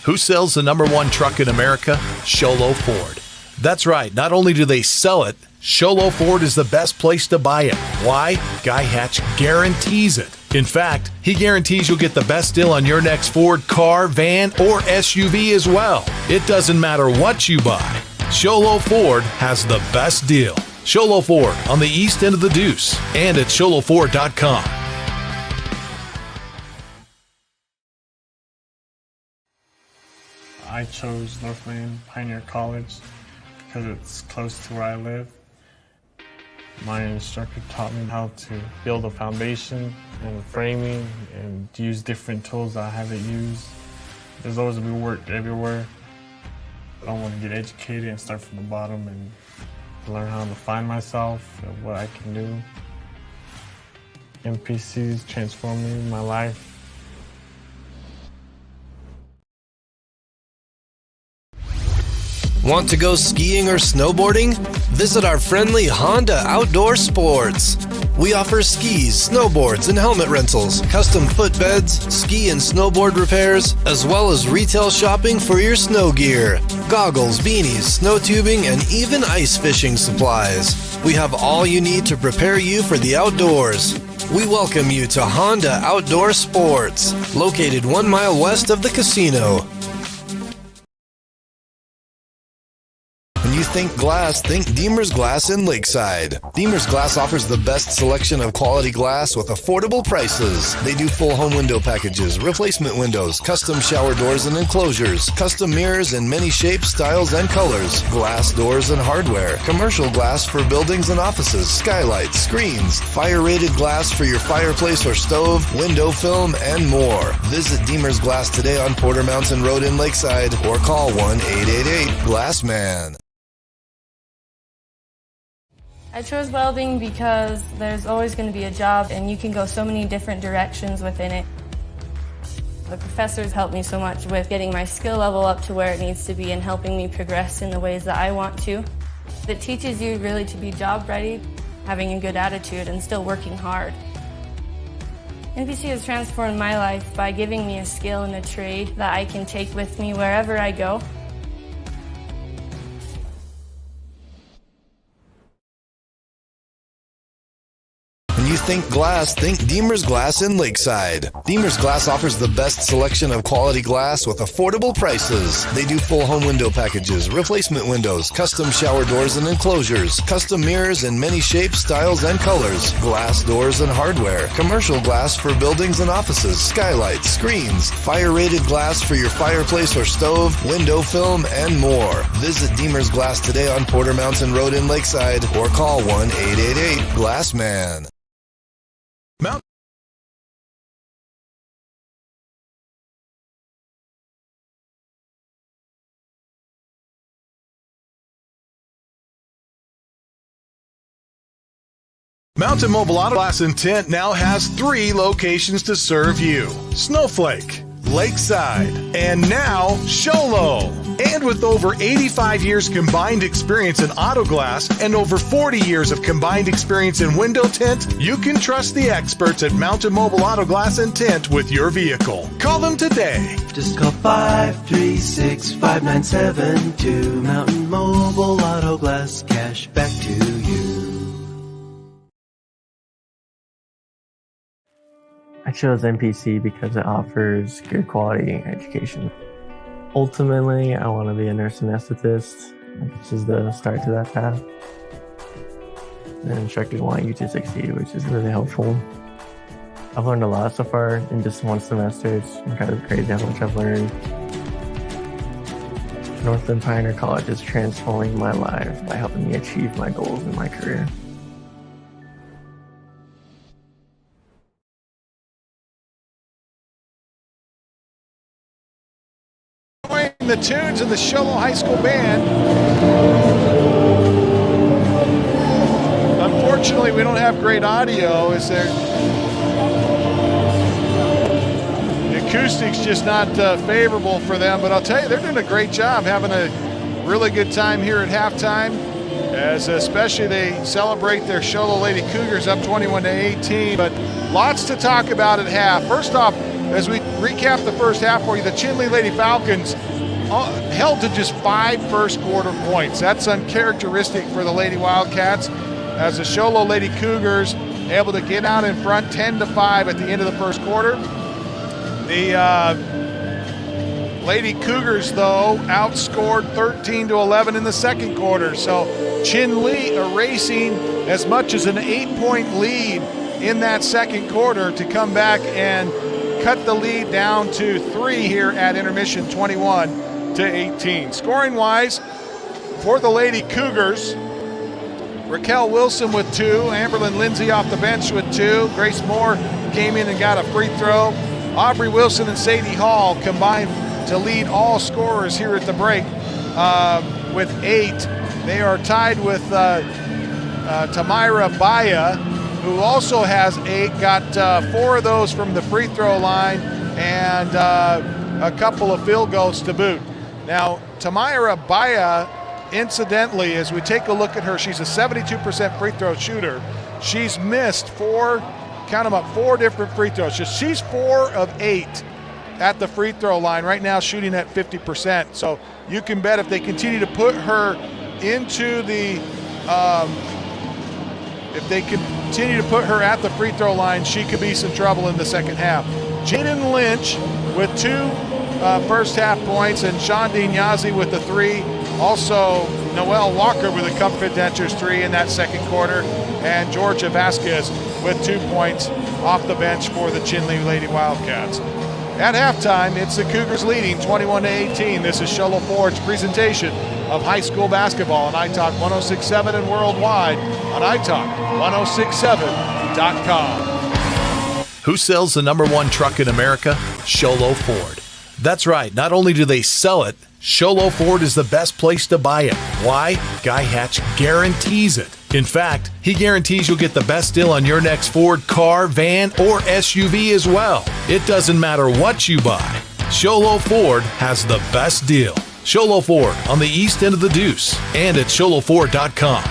Who sells the #1 truck in America? Show Low Ford. That's right. Not only do they sell it, Show Low Ford is the best place to buy it. Why? Guy Hatch guarantees it. In fact, he guarantees you'll get the best deal on your next Ford car, van, or SUV as well. It doesn't matter what you buy. Show Low Ford has the best deal. Show Low Ford on the east end of the Deuce and at showlowford.com. I chose Northland Pioneer College because it's close to where I live. My instructor taught me how to build a foundation and framing and use different tools I haven't used. There's always been work everywhere. I want to get educated and start from the bottom and learn how to find myself and what I can do. MPC's transforming my life. Want to go skiing or snowboarding? Visit our friendly Honda Outdoor Sports. We offer skis, snowboards, and helmet rentals, custom footbeds, ski and snowboard repairs, as well as retail shopping for your snow gear, goggles, beanies, snow tubing, and even ice fishing supplies. We have all you need to prepare you for the outdoors. We welcome you to Honda Outdoor Sports, located 1 mile west of the casino. When you think glass, think Deemer's Glass in Lakeside. Deemer's Glass offers the best selection of quality glass with affordable prices. They do full home window packages, replacement windows, custom shower doors and enclosures, custom mirrors in many shapes, styles, and colors, glass doors and hardware, commercial glass for buildings and offices, skylights, screens, fire-rated glass for your fireplace or stove, window film, and more. Visit Deemer's Glass today on Porter Mountain Road in Lakeside or call 1-888-GLASSMAN. I chose welding because there's always going to be a job and you can go so many different directions within it. The professors helped me so much with getting my skill level up to where it needs to be and helping me progress in the ways that I want to. It teaches you really to be job ready, having a good attitude, and still working hard. NPC has transformed my life by giving me a skill and a trade that I can take with me wherever I go. When you think glass, think Deemer's Glass in Lakeside. Deemer's Glass offers the best selection of quality glass with affordable prices. They do full home window packages, replacement windows, custom shower doors and enclosures, custom mirrors in many shapes, styles, and colors, glass doors and hardware, commercial glass for buildings and offices, skylights, screens, fire-rated glass for your fireplace or stove, window film, and more. Visit Deemer's Glass today on Porter Mountain Road in Lakeside or call 1-888-GLASSMAN. Mountain Mobile Auto Glass and Tint now has 3 locations to serve you: Snowflake, Lakeside, and now Show Low. And with over 85 years combined experience in auto glass and over 40 years of combined experience in window tint, you can trust the experts at Mountain Mobile Auto Glass and Tint with your vehicle. Call them today. Just call 536-5972. Mountain Mobile Auto Glass, cash back to you. I chose NPC because it offers good quality education. Ultimately, I want to be a nurse anesthetist, which is the start to that path. And instructors want you to succeed, which is really helpful. I've learned a lot so far in just one semester. It's kind of crazy how much I've learned. Northland Pioneer College is transforming my life by helping me achieve my goals in my career. The tunes of the Show Low High School Band. Unfortunately, we don't have great audio. Is there? The acoustics just not favorable for them, but I'll tell you, they're doing a great job, having a really good time here at halftime, as especially they celebrate their Show Low Lady Cougars up 21-18. But lots to talk about at half. First off, as we recap the first half for you, the Chinle Lady Falcons held to just 5 first quarter points. That's uncharacteristic for the Lady Wildcats, as the Show Low Lady Cougars able to get out in front 10-5 at the end of the first quarter. The Lady Cougars, though, outscored 13-11 in the second quarter. So Chinle erasing as much as an 8-point lead in that second quarter to come back and cut the lead down to 3 here at intermission, 21-18. Scoring-wise, for the Lady Cougars, Raquel Wilson with 2, Amberlyn Lindsay off the bench with 2, Grace Moore came in and got a free throw. Aubrey Wilson and Sadie Hall combined to lead all scorers here at the break with 8. They are tied with Tamira Baya, who also has 8, got 4 of those from the free throw line and a couple of field goals to boot. Now, Tamira Baya, incidentally, as we take a look at her, she's a 72% free throw shooter. She's missed 4 different free throws. She's 4 of 8 at the free throw line right now, shooting at 50%. So you can bet if they continue to put her into the if they continue to put her at the free throw line, she could be some trouble in the second half. Jaden Lynch with 2 first half points, and Shondine Yazi with the 3. Also, Noelle Walker with a Comfort Dentures 3 in that second quarter, and Georgia Vasquez with 2 points off the bench for the Chinle Lady Wildcats. At halftime, it's the Cougars leading 21-18. This is Show Low Ford's presentation of high school basketball on iTalk 106.7 and worldwide on iTalk1067.com. Who sells the #1 truck in America? Show Low Ford. That's right. Not only do they sell it, Show Low Ford is the best place to buy it. Why? Guy Hatch guarantees it. In fact, he guarantees you'll get the best deal on your next Ford car, van, or SUV as well. It doesn't matter what you buy. Show Low Ford has the best deal. Show Low Ford on the east end of the Deuce and at showlowford.com.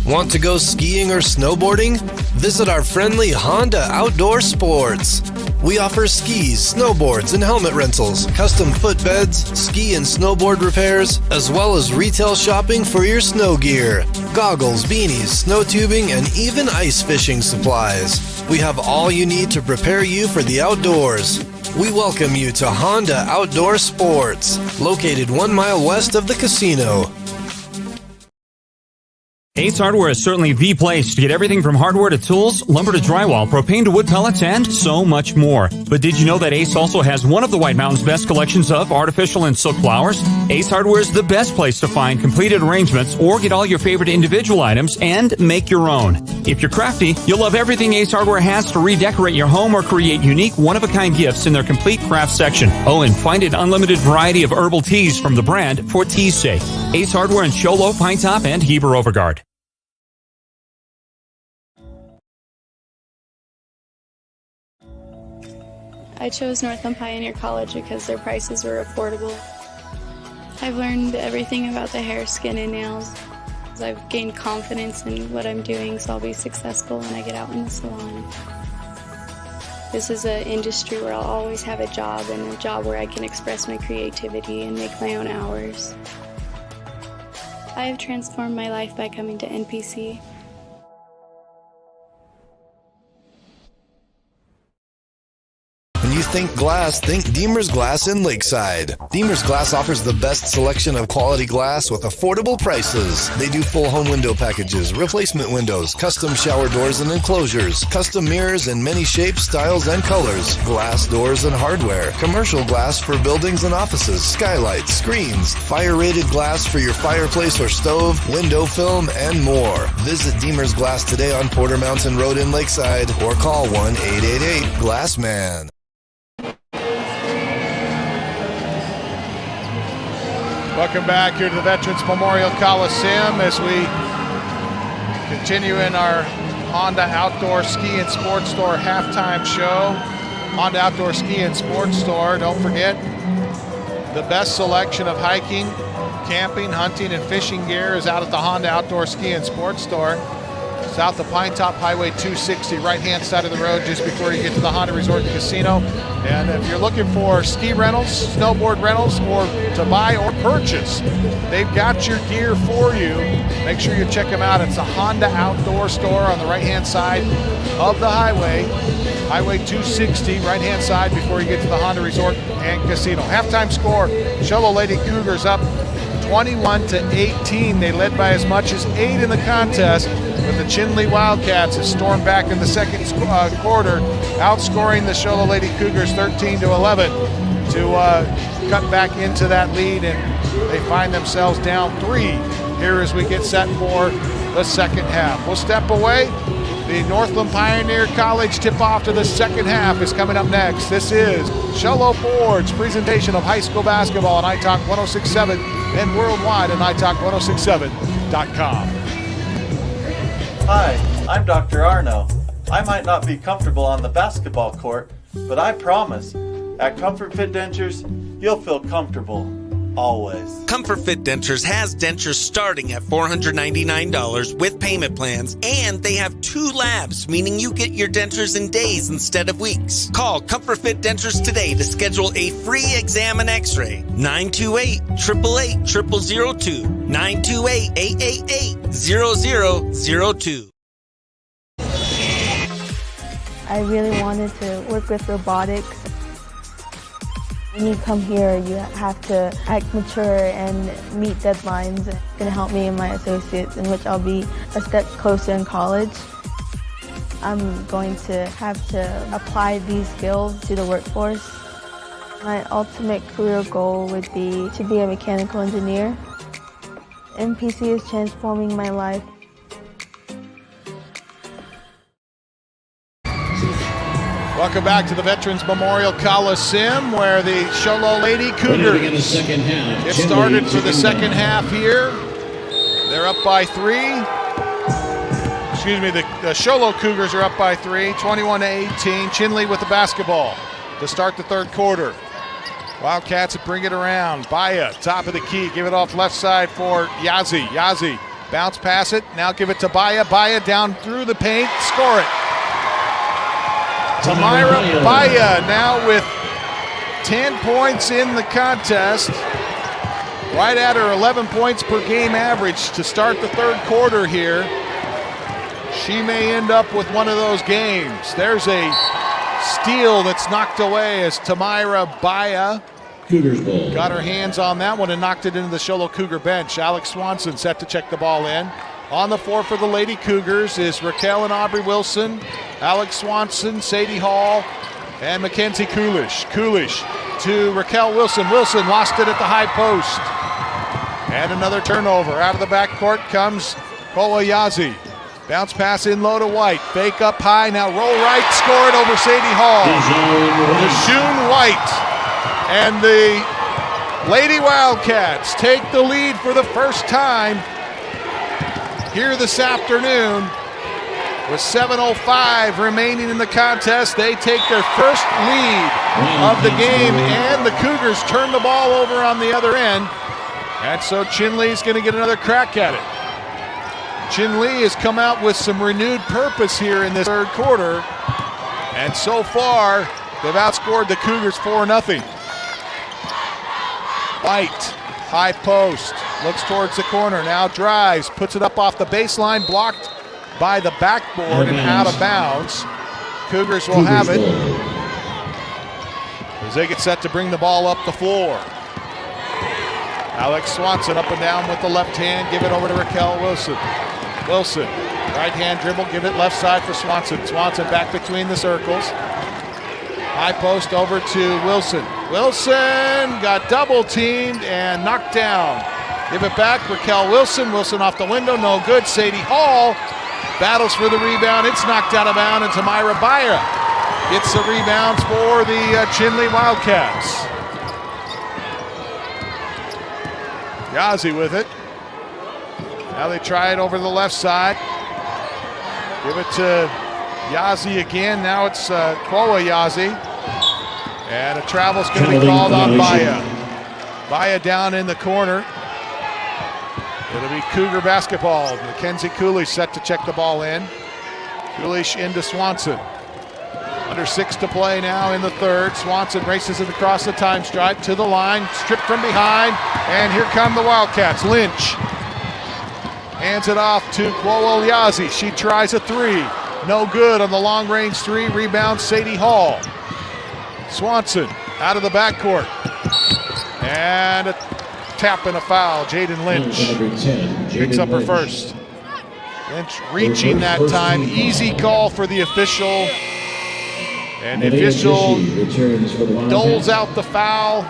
Want to go skiing or snowboarding? Visit our friendly Honda Outdoor Sports. We offer skis, snowboards, and helmet rentals, custom footbeds, ski and snowboard repairs, as well as retail shopping for your snow gear, goggles, beanies, snow tubing, and even ice fishing supplies. We have all you need to prepare you for the outdoors. We welcome you to Honda Outdoor Sports, located 1 mile west of the casino. Ace Hardware is certainly the place to get everything from hardware to tools, lumber to drywall, propane to wood pellets, and so much more. But did you know that Ace also has one of the White Mountain's best collections of artificial and silk flowers? Ace Hardware is the best place to find completed arrangements or get all your favorite individual items and make your own. If you're crafty, you'll love everything Ace Hardware has to redecorate your home or create unique one-of-a-kind gifts in their complete craft section. Oh, and find an unlimited variety of herbal teas from the brand for tea's sake. Ace Hardware in Show Low, Pine Top, and Heber Overgard. I chose Northland Pioneer College because their prices were affordable. I've learned everything about the hair, skin, and nails. I've gained confidence in what I'm doing, so I'll be successful when I get out in the salon. This is an industry where I'll always have a job, and a job where I can express my creativity and make my own hours. I have transformed my life by coming to NPC. When you think glass, think Deemer's Glass in Lakeside. Deemer's Glass offers the best selection of quality glass with affordable prices. They do full home window packages, replacement windows, custom shower doors and enclosures, custom mirrors in many shapes, styles, and colors, glass doors and hardware, commercial glass for buildings and offices, skylights, screens, fire-rated glass for your fireplace or stove, window film, and more. Visit Deemer's Glass today on Porter Mountain Road in Lakeside or call 1-888-GLASSMAN. Welcome back here to the Veterans Memorial Coliseum as we continue in our Honda Outdoor Ski and Sports Store halftime show. Honda Outdoor Ski and Sports Store, don't forget, the best selection of hiking, camping, hunting, and fishing gear is out at the Honda Outdoor Ski and Sports Store. South of Pine Top Highway 260, right-hand side of the road just before you get to the Honda Resort and Casino. And if you're looking for ski rentals, snowboard rentals, or to buy or purchase, they've got your gear for you. Make sure you check them out. It's the Honda Outdoor Store on the right-hand side of the highway, Highway 260, right-hand side before you get to the Honda Resort and Casino. Halftime score, Show Low Lady Cougars up 21-18. They led by as much as 8 in the contest, but the Chinle Wildcats have stormed back in the second quarter, outscoring the Show Low Lady Cougars 13-11 to cut back into that lead, and they find themselves down 3 here as we get set for the second half. We'll step away. The Northland Pioneer College tip-off to the second half is coming up next. This is Show Low Ford's presentation of high school basketball on iTalk 106.7 and worldwide at iTalk1067.com. Hi, I'm Dr. Arno. I might not be comfortable on the basketball court, but I promise, at Comfort Fit Dentures, you'll feel comfortable, always. Comfort Fit Dentures has dentures starting at $499 with payment plans, and they have 2 labs, meaning you get your dentures in days instead of weeks. Call Comfort Fit Dentures today to schedule a free exam and x-ray. 928-888-0002. 928-888-0002. I really wanted to work with robotics. When you come here, you have to act mature and meet deadlines. It's going to help me and my associates, in which I'll be a step closer in college. I'm going to have to apply these skills to the workforce. My ultimate career goal would be to be a mechanical engineer. NPC is transforming my life. Welcome back to the Veterans Memorial Coliseum, where the Show Low Lady Cougars get started for the second half here. They're up by 3. Excuse me, the Show Low Cougars are up by 3, 21-18. Chinle with the basketball to start the third quarter. Wildcats bring it around. Baya, top of the key, give it off left side for Yazi. Yazi, bounce pass it, now give it to Baya. Baya down through the paint, score it. Tamira Baya now with 10 points in the contest, right at her 11 points per game average to start the third quarter here. She may end up with one of those games. There's a steal that's knocked away as Tamira Baya got her hands on that one and knocked it into the Show Low Cougar bench. Alex Swanson set to check the ball in. On the floor for the Lady Cougars is Raquel and Aubrey Wilson, Alex Swanson, Sadie Hall, and Mackenzie Coolish. Coolish to Raquel Wilson. Wilson lost it at the high post. And another turnover. Out of the backcourt comes Koa Yazi. Bounce pass in low to White. Fake up high, now roll right, score it over Sadie Hall. Deshaun White and the Lady Wildcats take the lead for the first time here this afternoon. With 7:05 remaining in the contest, they take their first lead of the game, and the Cougars turn the ball over on the other end. And so Chinle's going to get another crack at it. Chinle has come out with some renewed purpose here in this third quarter, and so far they've outscored the Cougars 4-0. White, High post, looks towards the corner, now drives, puts it up off the baseline, blocked by the backboard and out of bounds. Cougars will have it as they get set to bring the ball up the floor. Alex Swanson up and down with the left hand, give it over to Raquel Wilson. Wilson, right hand dribble, give it left side for Swanson. Swanson back between the circles. High post over to Wilson. Wilson got double teamed and knocked down. Give it back, Raquel Wilson. Wilson off the window, no good. Sadie Hall battles for the rebound. It's knocked out of bounds, and Tamira Baya gets the rebounds for the Chinle Wildcats. Yazzie with it. Now they try it over the left side. Give it to Yazzie again. Now it's Quoa Yazzie. And a travel's going to be called on Baya. Baya down in the corner. It'll be Cougar basketball. Mackenzie Coolish set to check the ball in. Coolish into Swanson. Under 6 to play now in the third. Swanson races it across the time stripe to the line. Stripped from behind. And here come the Wildcats. Lynch hands it off to Quoa Yazzie. She tries a three. No good on the long range three. Rebound Sadie Hall. Swanson out of the backcourt. And a tap and a foul. Jaden Lynch picks up her first. Lynch reaching that time. Easy call for the official. And the official doles out the foul.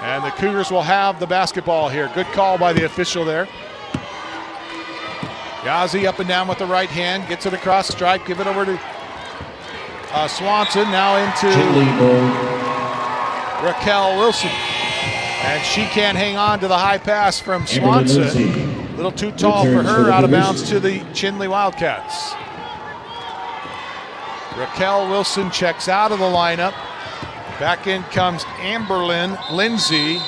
And the Cougars will have the basketball here. Good call by the official there. Yazzie up and down with the right hand. Gets it across the stripe. Give it over to Swanson. Now into Raquel Wilson. And she can't hang on to the high pass from Swanson. A little too tall for her. Out of bounds to the Chinle Wildcats. Raquel Wilson checks out of the lineup. Back in comes Amberlyn Lindsay.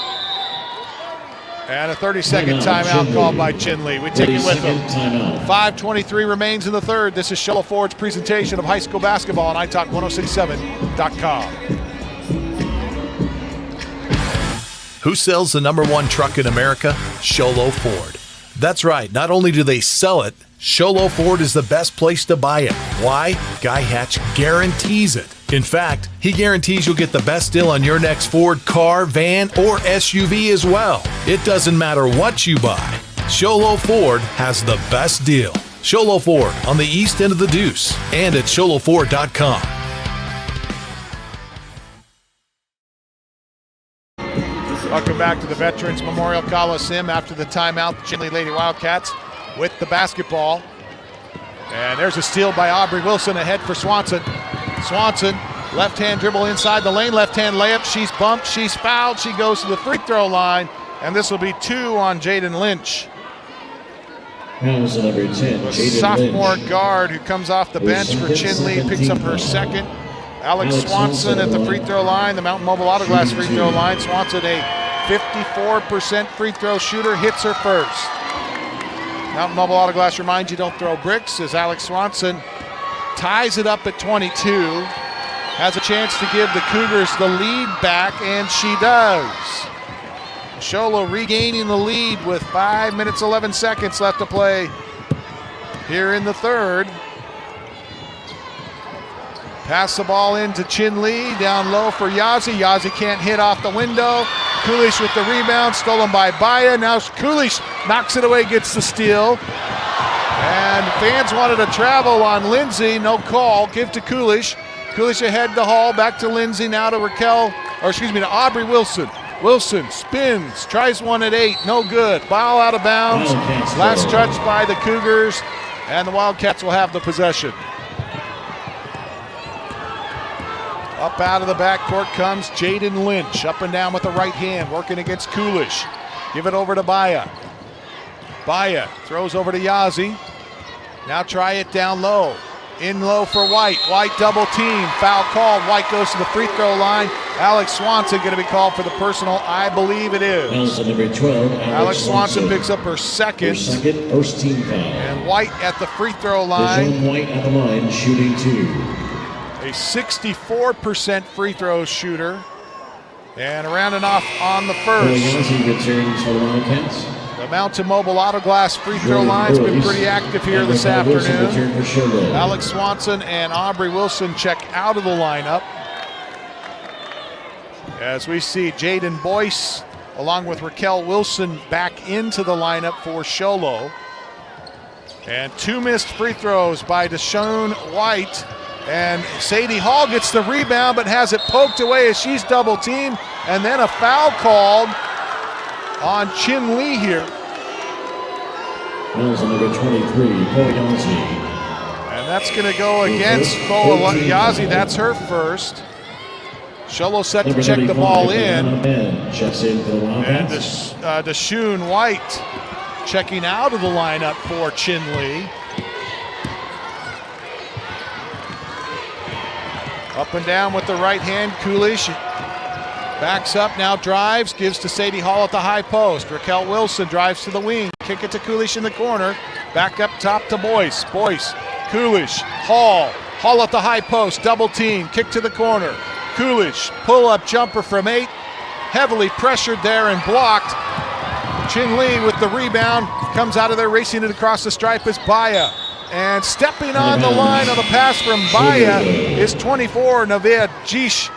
And a 30-second timeout called by Chinle. We take it with them. 5:23 remains in the third. This is Show Low Ford's presentation of high school basketball on iTalk1067.com. Who sells the #1 truck in America? Show Low Ford. That's right. Not only do they sell it, Show Low Ford is the best place to buy it. Why? Guy Hatch guarantees it. In fact, he guarantees you'll get the best deal on your next Ford car, van, or SUV as well. It doesn't matter what you buy. Show Low Ford has the best deal. Show Low Ford on the east end of the Deuce and at showlowford.com. Welcome back to the Veterans Memorial Coliseum after the timeout. The Chinle Lady Wildcats with the basketball. And there's a steal by Aubrey Wilson ahead for Swanson. Swanson, left-hand dribble inside the lane, left-hand layup. She's bumped, she's fouled, she goes to the free throw line, and this will be 2 on Jaden Lynch. The sophomore guard who comes off the bench for Chinle picks up her second. Alex Swanson at the free throw line, the Mountain Mobile Autoglass free throw line. Swanson, a 54% free throw shooter, hits her first. Mountain Mobile Autoglass reminds you don't throw bricks as Alex Swanson ties it up at 22. Has a chance to give the Cougars the lead back, and she does. Show Low regaining the lead with 5 minutes, 11 seconds left to play here in the third. Pass the ball into Chinle, down low for Yazzie. Yazzie can't hit off the window. Coolish with the rebound, stolen by Baya. Now Coolish knocks it away, gets the steal. And fans wanted a travel on Lindsay, no call. Give to Coolish. Coolish ahead to Hall, back to Lindsay, now to to Aubrey Wilson. Wilson spins, tries one at 8, no good. Ball out of bounds. Last touch by the Cougars, and the Wildcats will have the possession. Up out of the backcourt comes Jaden Lynch, up and down with the right hand, working against Coolish. Give it over to Baya. Baya throws over to Yazzie. Now try it down low. In low for White. White double team. Foul called. White goes to the free throw line. Alex Swanson going to be called for the personal. I believe it is. Number 12, Alex Swanson picks up her second. First team foul. And White at the free throw line. Deshaun White at the line, shooting 2. A 64% free throw shooter. And rounding off on the first. Returns for the Wildcats. The Mountain Mobile Auto Glass free throw line's been pretty active here this afternoon. Alex Swanson and Aubrey Wilson check out of the lineup. As we see Jaden Boyce along with Raquel Wilson back into the lineup for Show Low. And 2 missed free throws by Deshaun White. And Sadie Hall gets the rebound but has it poked away as she's double teamed. And then a foul called on Chinle here. Fouls on number 23, Koyazi. And that's going to go against Koyazi. That's her first. Show Low set to check the ball in. And Deshaun White checking out of the lineup for Chinle. Up and down with the right hand, Coolish backs up, now drives, gives to Sadie Hall at the high post. Raquel Wilson drives to the wing, kick it to Coolish in the corner. Back up top to Boyce. Boyce, Coolish, Hall at the high post, double team, kick to the corner. Coolish, pull-up jumper from 8, heavily pressured there and blocked. Chinle with the rebound, comes out of there, racing it across the stripe is Baya. And stepping on the line on the pass from Baya is 24, Navia Jishi.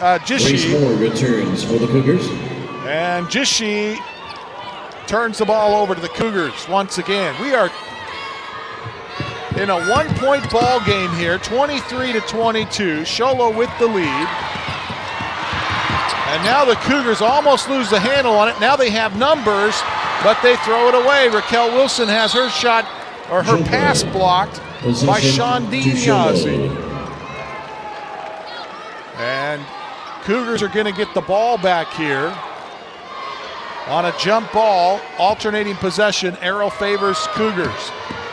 Returns for the Cougars. And Jishi turns the ball over to the Cougars once again. We are in a 1-point ball game here, 23-22. Show Low with the lead. And now the Cougars almost lose the handle on it. Now they have numbers, but they throw it away. Raquel Wilson has her shot, or her pass blocked by Shondine Yazzie. And Cougars are going to get the ball back here on a jump ball, alternating possession. Arrow favors Cougars.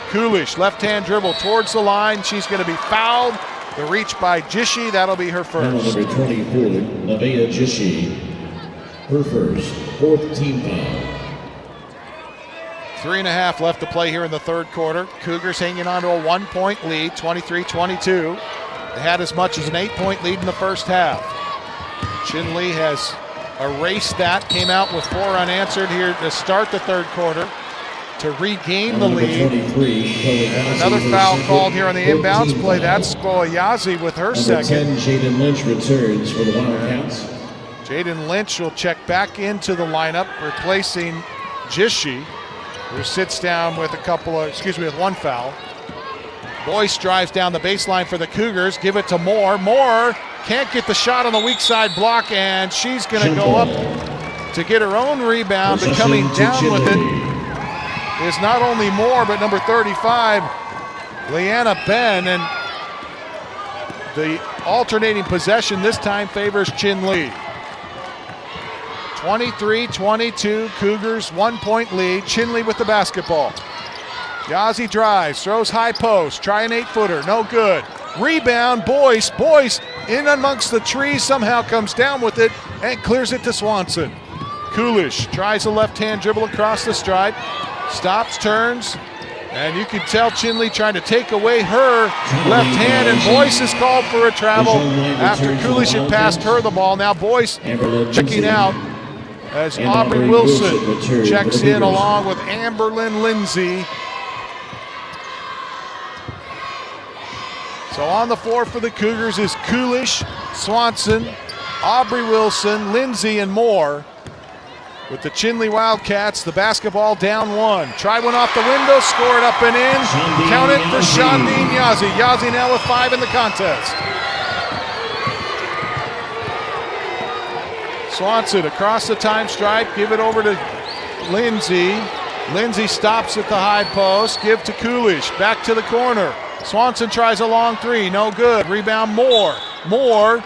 Coolish, left-hand dribble towards the line. She's going to be fouled. The reach by Jishi, that'll be her first. Number 24, Navia Jishi, her first, 4th team foul. 3.5 left to play here in the third quarter. Cougars hanging on to a 1-point lead, 23-22. They had as much as an 8-point lead in the first half. Chinle has erased that, came out with 4 unanswered here to start the third quarter to regain the lead. Another foul called here on the inbounds play. That's Koyazi with her second. Jaden Lynch returns for the Wildcats. Jaden Lynch will check back into the lineup, replacing Jishi, who sits down with with 1 foul. Boyce drives down the baseline for the Cougars, give it to Moore. Moore can't get the shot on the weak side block, and she's going to go up to get her own rebound, but coming down with it is not only Moore, but number 35, Leanna Ben, and the alternating possession this time favors Chinle. 23-22, Cougars 1-point lead. Chinle with the basketball. Yazzie drives, throws high post, try an 8-footer, no good. Rebound, Boyce. Boyce in amongst the trees, somehow comes down with it and clears it to Swanson. Coolish tries a left-hand dribble across the stripe, stops, turns, and you can tell Chinle trying to take away her left hand, and Boyce is called for a travel after Coolish had passed her the ball. Now Boyce checking out as Aubrey Wilson checks in along with Amberlyn Lindsay. So on the floor for the Cougars is Coolish, Swanson, Aubrey Wilson, Lindsay, and Moore. With the Chinle Wildcats, the basketball down 1. Try one off the window, score it up and in. Count it for Shondine Yazzie. Yazzie now with 5 in the contest. Swanson across the time stripe, give it over to Lindsay. Lindsay stops at the high post, give to Coolish, back to the corner. Swanson tries a long 3, no good. Rebound Moore. Moore,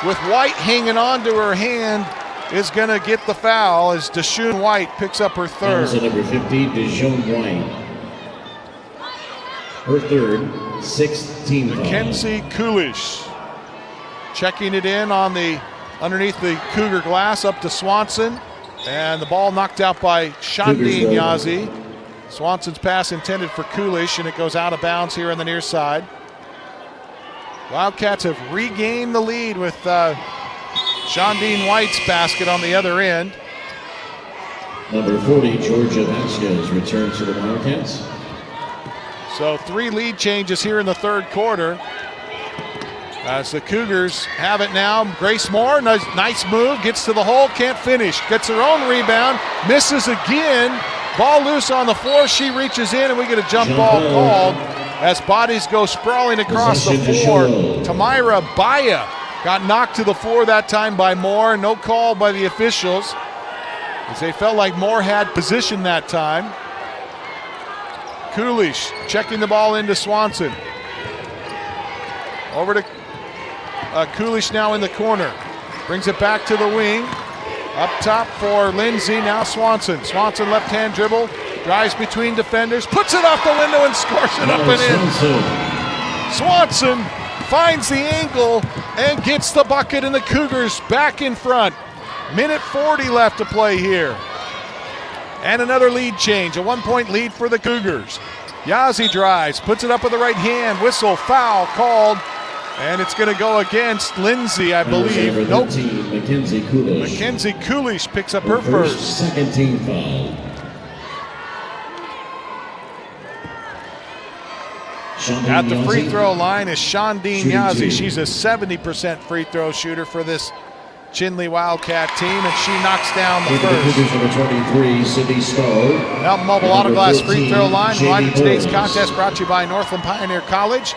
with White hanging on to her hand, is going to get the foul as Deshaun White picks up her third. Fouls at number 50, Deshaun White. Her third, 6th team foul. Mackenzie Coolish checking it in on the underneath the Cougar glass up to Swanson, and the ball knocked out by Shondine Yazzie. Swanson's pass intended for Coolish, and it goes out of bounds here on the near side. Wildcats have regained the lead with Shondine White's basket on the other end. Number 40, Georgia Vasquez, returns to the Wildcats. So 3 lead changes here in the third quarter. As the Cougars have it now. Grace Moore, nice move, gets to the hole, can't finish. Gets her own rebound, misses again. Ball loose on the floor, she reaches in, and we get a jump ball called as bodies go sprawling across the floor. Tamira Baya got knocked to the floor that time by Moore. No call by the officials, as they felt like Moore had position that time. Coolish checking the ball into Swanson. Over to Coolish now in the corner. Brings it back to the wing. Up top for Lindsay, now Swanson. Swanson left-hand dribble, drives between defenders, puts it off the window and scores it up and in. Swanson finds the angle and gets the bucket, and the Cougars back in front. Minute 40 left to play here. And another lead change, a 1-point lead for the Cougars. Yazzie drives, puts it up with the right hand, whistle, foul called, and it's going to go against Lindsay, I believe. Nope. Mackenzie Coolish. Mackenzie Coolish picks up her first. Second team foul. At the free throw line is Shondine Yazzie. She's a 70% free throw shooter for this Chinle Wildcat team, and she knocks down the first. Number 23, Sydney Stowe. Elton Mobile Autoglass free throw line. Winding today's contest brought to you by Northland Pioneer College.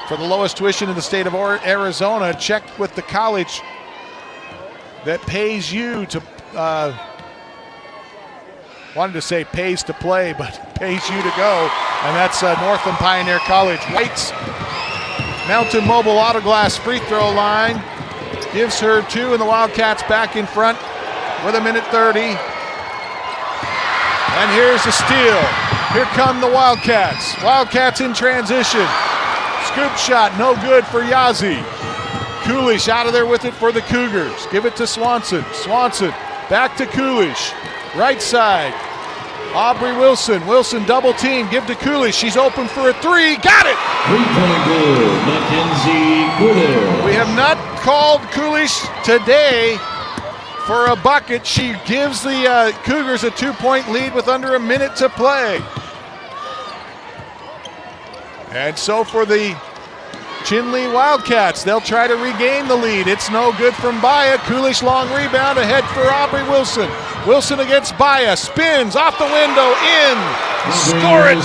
For the lowest tuition in the state of Arizona, check with the college that pays you to, wanted to say pays to play, but pays you to go, and that's Northland Pioneer College. White's Mountain Mobile Autoglass free throw line gives her 2, and the Wildcats back in front with a minute 30. And here's the steal. Here come the Wildcats. Wildcats in transition. Scoop shot, no good for Yazzie. Coolish out of there with it for the Cougars. Give it to Swanson. Swanson back to Coolish. Right side. Aubrey Wilson. Wilson double team. Give to Coolish. She's open for a 3. Got it! 3-point goal, Mackenzie Coolish. We have not called Coolish today for a bucket. She gives the Cougars a 2-point lead with under a minute to play. And so for the Chinle Wildcats, they'll try to regain the lead. It's no good from Baya. Coolish long rebound ahead for Aubrey Wilson. Wilson against Baya, spins off the window, in. Score it.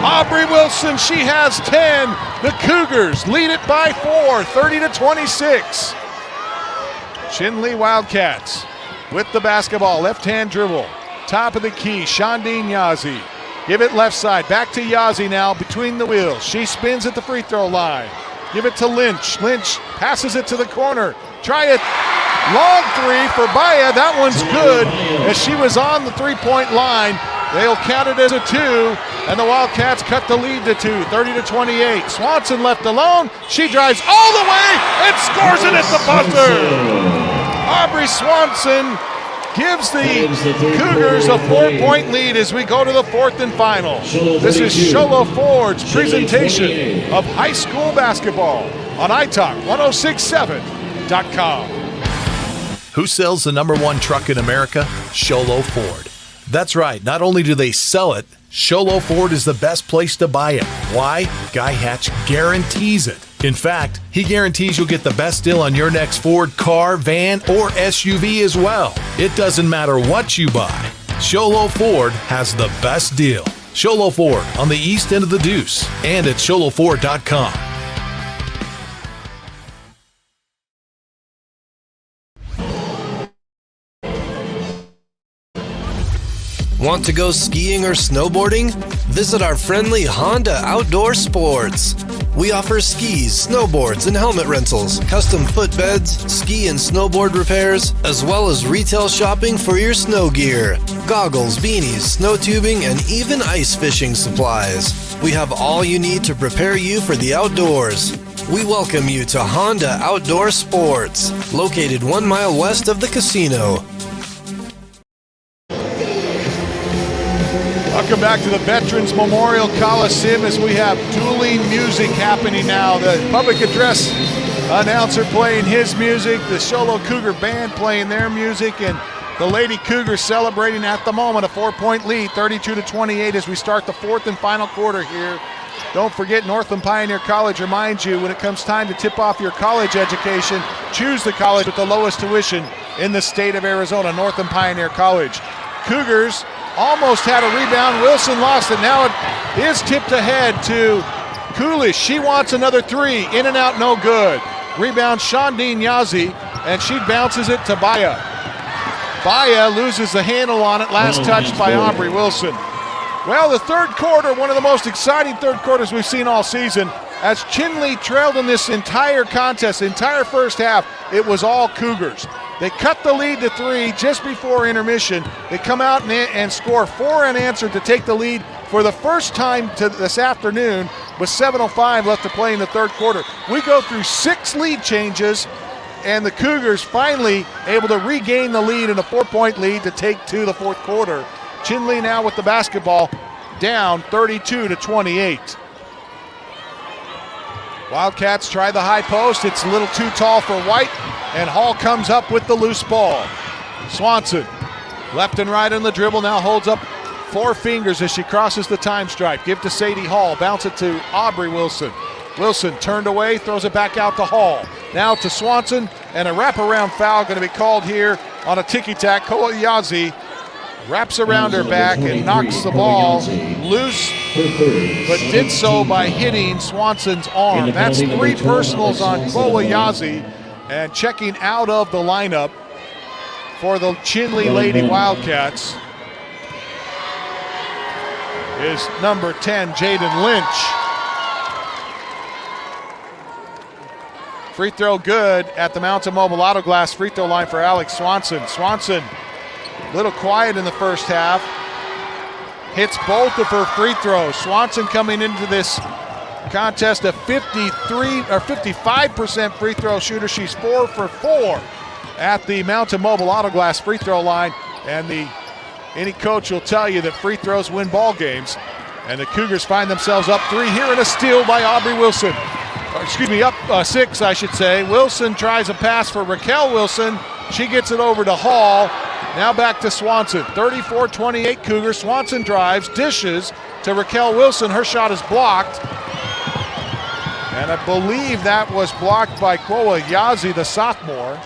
Aubrey Wilson, she has 10. The Cougars lead it by 4, 30-26. Chinle Wildcats with the basketball, left-hand dribble. Top of the key, Shondine Yazzie. Give it left side, back to Yazzie now, between the wheels. She spins at the free throw line. Give it to Lynch. Lynch passes it to the corner. Try it. Long 3 for Baya. That one's good, as she was on the 3-point line. They'll count it as a 2, and the Wildcats cut the lead to 2, 30-28. Swanson left alone. She drives all the way and scores it at the buzzer. Aubrey Swanson gives the Cougars a 4-point lead as we go to the 4th and final. This is Show Low Ford's presentation of high school basketball on iTalk1067.com. Who sells the #1 truck in America? Show Low Ford. That's right. Not only do they sell it, Show Low Ford is the best place to buy it. Why? Guy Hatch guarantees it. In fact, he guarantees you'll get the best deal on your next Ford car, van, or SUV as well. It doesn't matter what you buy. Show Low Ford has the best deal. Show Low Ford on the east end of the Deuce and at showlowford.com. Want to go skiing or snowboarding? Visit our friendly Honda Outdoor Sports. We offer skis, snowboards, and helmet rentals, custom footbeds, ski and snowboard repairs, as well as retail shopping for your snow gear, goggles, beanies, snow tubing, and even ice fishing supplies. We have all you need to prepare you for the outdoors. We welcome you to Honda Outdoor Sports, located 1 mile west of the casino. Welcome back to the Veterans Memorial Coliseum as we have dueling music happening now. The public address announcer playing his music, the Show Low Cougar band playing their music, and the Lady Cougars celebrating at the moment a 4-point lead, 32-28 as we start the fourth and final quarter here. Don't forget, Northland Pioneer College reminds you when it comes time to tip off your college education, choose the college with the lowest tuition in the state of Arizona, Northland Pioneer College. Cougars almost had a rebound. Wilson lost it. Now it is tipped ahead to Coolish. She wants another three. In and out, no good. Rebound, Shondine Yazi, and she bounces it to Baya. Baya loses the handle on it. Last touch by Aubrey Wilson. Well, the third quarter, one of the most exciting third quarters we've seen all season. As Chinle trailed in this entire contest, the entire first half, it was all Cougars. They cut the lead to 3 just before intermission. They come out and score 4 unanswered to take the lead for the first time this afternoon with 7:05 left to play in the third quarter. We go through 6 lead changes, and the Cougars finally able to regain the lead in a 4-point lead to take to the fourth quarter. Chinle now with the basketball, down 32-28. Wildcats try the high post. It's a little too tall for White, and Hall comes up with the loose ball. Swanson, left and right on the dribble, now holds up 4 fingers as she crosses the time stripe. Give to Sadie Hall, bounce it to Aubrey Wilson. Wilson turned away, throws it back out to Hall. Now to Swanson, and a wraparound foul going to be called here on a ticky-tack. Koyazi wraps around her back and knocks the ball loose, but did so by hitting Swanson's arm. That's 3 personals on Koyazi, and checking out of the lineup for the Chinle Lady Wildcats is number 10, Jaden Lynch. Free throw good at the Mountain Mobile Auto Glass free throw line for Alex Swanson. Swanson, a little quiet in the first half, hits both of her free throws. Swanson coming into this contest a 55% free throw shooter. She's 4 for 4 at the Mountain Mobile Auto Glass free throw line, and any coach will tell you that free throws win ball games. And the Cougars find themselves up 3 here, and a steal by Aubrey Wilson. Up 6, I should say. Wilson tries a pass for Raquel Wilson. She gets it over to Hall. Now back to Swanson. 34-28 Cougars. Swanson drives, dishes to Raquel Wilson. Her shot is blocked. And I believe that was blocked by Koyazi, the sophomore.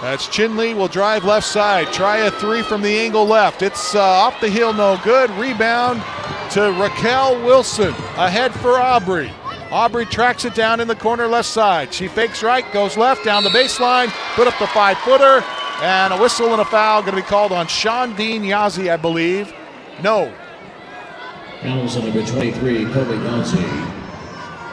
That's Chinle will drive left side. Try a 3 from the angle left. It's off the heel, no good. Rebound to Raquel Wilson. Ahead for Aubrey. Aubrey tracks it down in the corner left side. She fakes right, goes left, down the baseline, put up the 5-footer, and a whistle and a foul going to be called on Shondine Yazi, I believe. No. Fouls on number 23, Koyazi.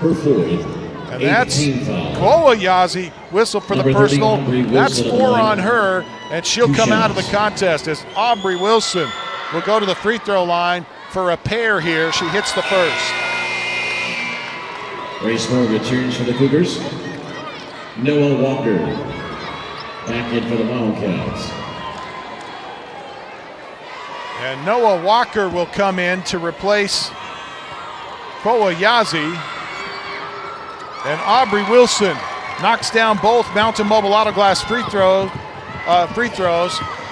Her 4th. And that's Koyazi, whistle for the personal. That's 4 on her, and she'll come out of the contest as Aubrey Wilson will go to the free throw line for a pair here. She hits the first. Race more returns for the Cougars. Noah Walker back in for the Wildcats. And Noah Walker will come in to replace Koyazi. And Aubrey Wilson knocks down both Mountain Mobile Auto Glass free throws.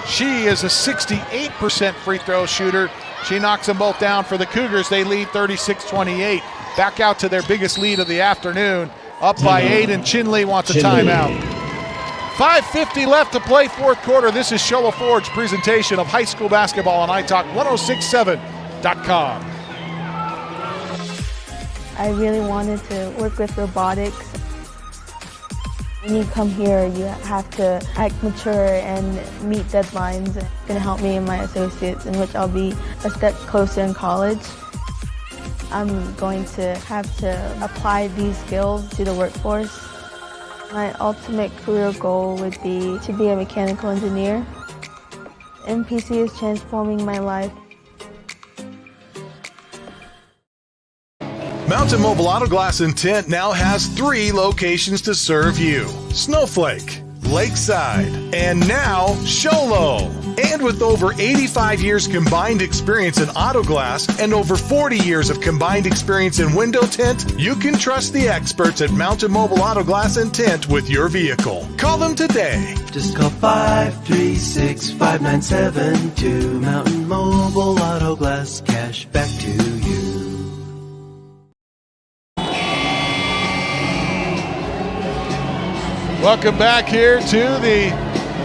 She is a 68% free throw shooter. She knocks them both down for the Cougars. They lead 36-28. Back out to their biggest lead of the afternoon, up by 8, and Chinle wants a timeout. 5:50 left to play fourth quarter. This is Show Low Ford's presentation of high school basketball on iTalk1067.com. I really wanted to work with robotics. When you come here, you have to act mature and meet deadlines. It's going to help me and my associates, in which I'll be a step closer in college. I'm going to have to apply these skills to the workforce. My ultimate career goal would be to be a mechanical engineer. MPC is transforming my life. Mountain Mobile Auto Glass in Tent now has 3 locations to serve you: Snowflake, Lakeside, and now Show Low. And with over 85 years combined experience in auto glass and over 40 years of combined experience in window tint, you can trust the experts at Mountain Mobile Auto Glass and Tint with your vehicle. Call them today. Just call 536-5972. Mountain Mobile Auto Glass, cash back to you. Welcome back here to the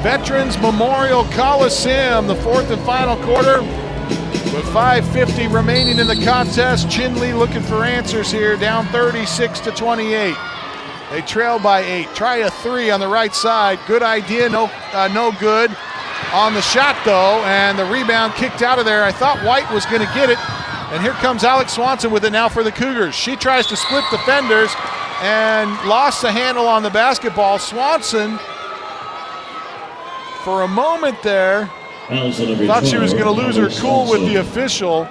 Veterans Memorial Coliseum, the fourth and final quarter. With 5:50 remaining in the contest, Chinle looking for answers here, down 36-28. They trail by 8. Try a 3 on the right side. Good idea, no good on the shot though, and the rebound kicked out of there. I thought White was going to get it, and here comes Alex Swanson with it now for the Cougars. She tries to split defenders and lost the handle on the basketball. Swanson, for a moment there, thought she was going to lose her cool with the official.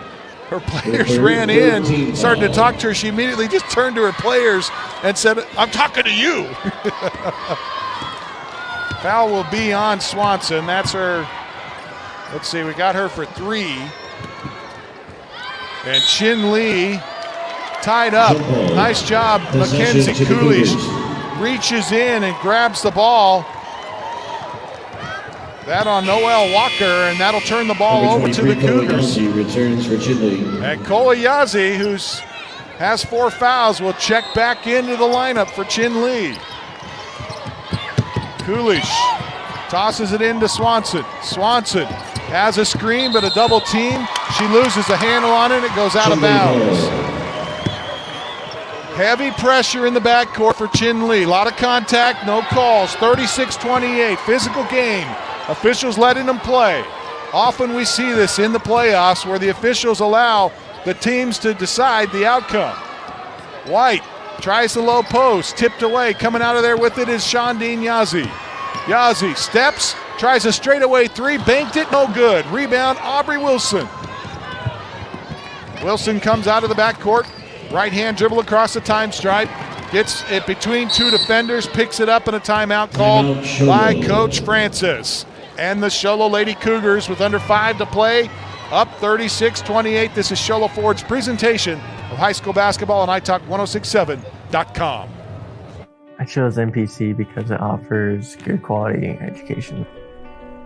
Her players ran in, started to talk to her. She immediately just turned to her players and said, "I'm talking to you." Foul will be on Swanson. That's her. Let's see, we got her for 3. And Chinle tied up. Nice job, Mackenzie Coolidge reaches in and grabs the ball. That on Noel Walker, and that'll turn the ball over to the Cougars. Returns for Chinle. And Kolayazi, who has 4 fouls, will check back into the lineup for Chinle. Coolidge tosses it into Swanson. Swanson has a screen, but a double team. She loses the handle on it. It goes out of bounds. Heavy pressure in the backcourt for Chinle. A lot of contact, no calls. 36-28, physical game. Officials letting them play. Often we see this in the playoffs where the officials allow the teams to decide the outcome. White tries the low post, tipped away. Coming out of there with it is Shandine Yazzie. Yazzie steps, tries a straightaway 3, banked it, no good. Rebound, Aubrey Wilson. Wilson comes out of the backcourt. Right hand dribble across the time stripe. Gets it between 2 defenders, picks it up in a timeout called by Coach Francis. And the Show Low Lady Cougars with under 5 to play, up 36-28. This is Show Low Ford's presentation of high school basketball on iTalk1067.com. I chose MPC because it offers good quality education.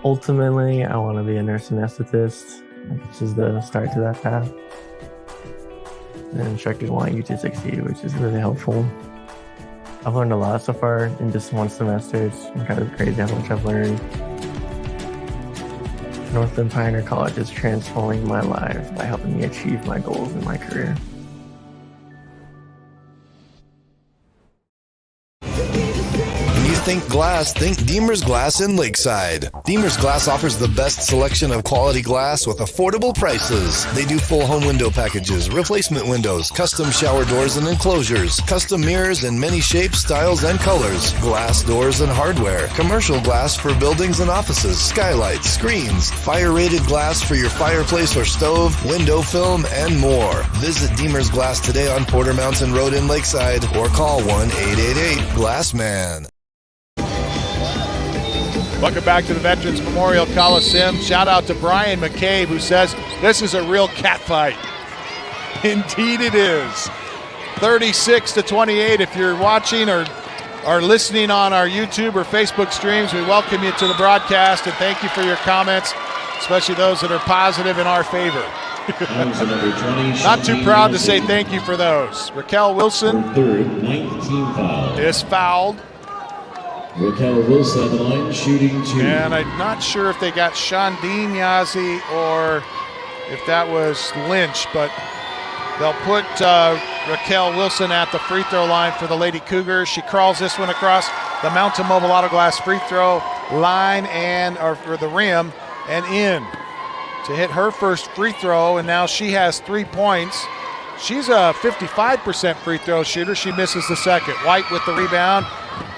Ultimately, I want to be a nurse anesthetist, which is the start to that path. And instructors want you to succeed, which is really helpful. I've learned a lot so far in just 1 semester. It's kind of crazy how much I've learned. Northland Pioneer College is transforming my life by helping me achieve my goals in my career. Think glass, think Deemer's Glass in Lakeside. Deemer's Glass offers the best selection of quality glass with affordable prices. They do full home window packages, replacement windows, custom shower doors and enclosures, custom mirrors in many shapes, styles, and colors, glass doors and hardware, commercial glass for buildings and offices, skylights, screens, fire-rated glass for your fireplace or stove, window film, and more. Visit Deemer's Glass today on Porter Mountain Road in Lakeside or call 1-888-GLASSMAN. Welcome back to the Veterans Memorial Coliseum. Shout out to Brian McCabe, who says this is a real cat fight. Indeed it is. 36-28. If you're watching or are listening on our YouTube or Facebook streams, we welcome you to the broadcast and thank you for your comments, especially those that are positive in our favor. Not too proud to say thank you for those. Raquel Wilson is fouled. Raquel Wilson on the line, shooting 2. And I'm not sure if they got Shandine Yazzie or if that was Lynch, but they'll put Raquel Wilson at the free throw line for the Lady Cougars. She crawls this one across the Mountain Mobile Auto Glass free throw line or the rim and in to hit her first free throw, and now she has 3 points. She's a 55% free throw shooter. She misses the second. White with the rebound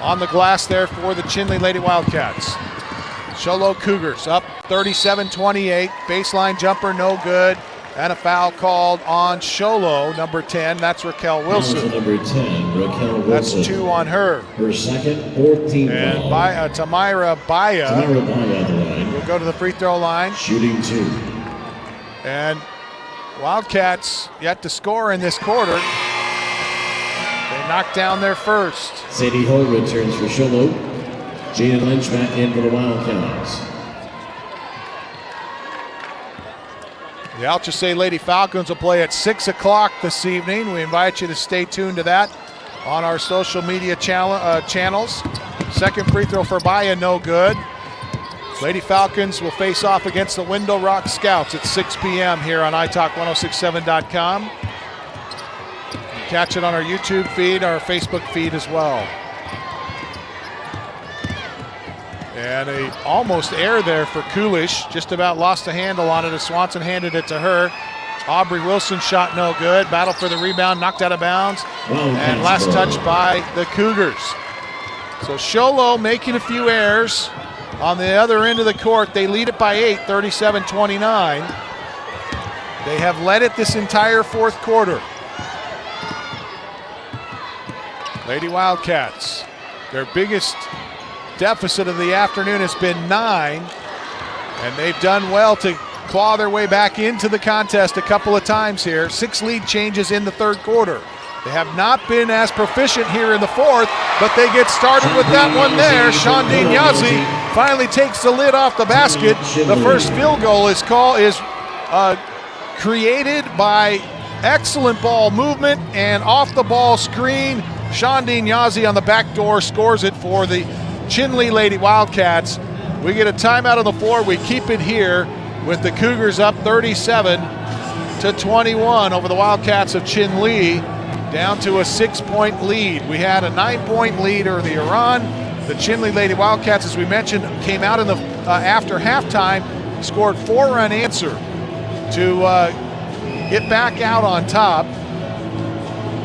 on the glass there for the Chinle Lady Wildcats. Show Low Cougars up 37-28. Baseline jumper, no good. And a foul called on Show Low, number 10. That's Raquel Wilson. Number 10, Raquel Wilson. That's 2 on her. Her second, 14 and foul. Tamira Baya on the line. will go to the free throw line. Shooting 2. And Wildcats yet to score in this quarter. They knocked down their first. Sadie Hall returns for Show Low. Jaden Lynch back in for the Wildcats. The Alchese Lady Falcons will play at 6 o'clock this evening. We invite you to stay tuned to that on our social media channels. Second free throw for Baya, no good. Lady Falcons will face off against the Window Rock Scouts at 6 p.m. here on italk1067.com. You can catch it on our YouTube feed, our Facebook feed as well. And a almost air there for Coolish. Just about lost a handle on it as Swanson handed it to her. Aubrey Wilson shot no good. Battle for the rebound, knocked out of bounds. And last touch by the Cougars. So Show Low making a few errors. On the other end of the court, they lead it by 8, 37-29. They have led it this entire fourth quarter. Lady Wildcats, their biggest deficit of the afternoon has been 9, and they've done well to claw their way back into the contest a couple of times here. 6 lead changes in the third quarter. They have not been as proficient here in the fourth, but they get started with that one there. Shondine Yazzie finally takes the lid off the basket. The first field goal is created by excellent ball movement and off the ball screen. Shondine Yazzie on the back door scores it for the Chinle Lady Wildcats. We get a timeout on the floor. We keep it here with the Cougars up 37-21 over the Wildcats of Chinle, down to a 6-point lead. We had a 9-point lead earlier on. The Chinle Lady Wildcats, as we mentioned, came out in the after halftime, scored 4 unanswered to get back out on top.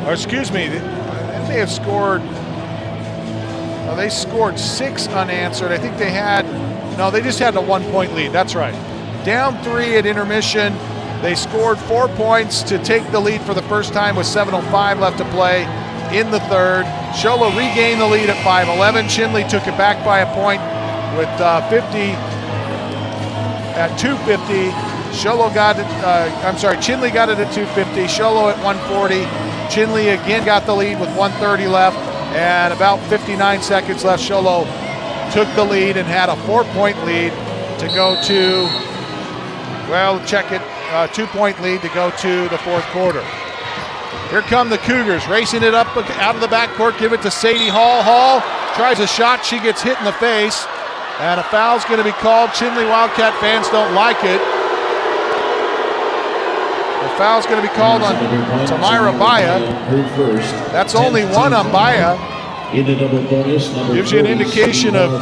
Or excuse me, they may have scored. They scored 6 unanswered. I think they just had a 1-point lead. That's right. Down 3 at intermission. They scored 4 points to take the lead for the first time with 7:05 left to play in the third. Show Low regained the lead at 5:11. Chinle took it back by a point with 50 at 2:50. Chinle got it at 2:50. Show Low at 1:40. Chinle again got the lead with 1:30 left. And about 59 seconds left, Show Low took the lead and had a 4-point lead to go to, 2-point lead to go to the fourth quarter. Here come the Cougars, racing it up out of the backcourt, give it to Sadie Hall. Hall tries a shot, she gets hit in the face, and a foul's going to be called. Chinle Wildcat fans don't like it. The foul's going to be called on Tamira Baya. That's only one on Baya. Gives you an indication of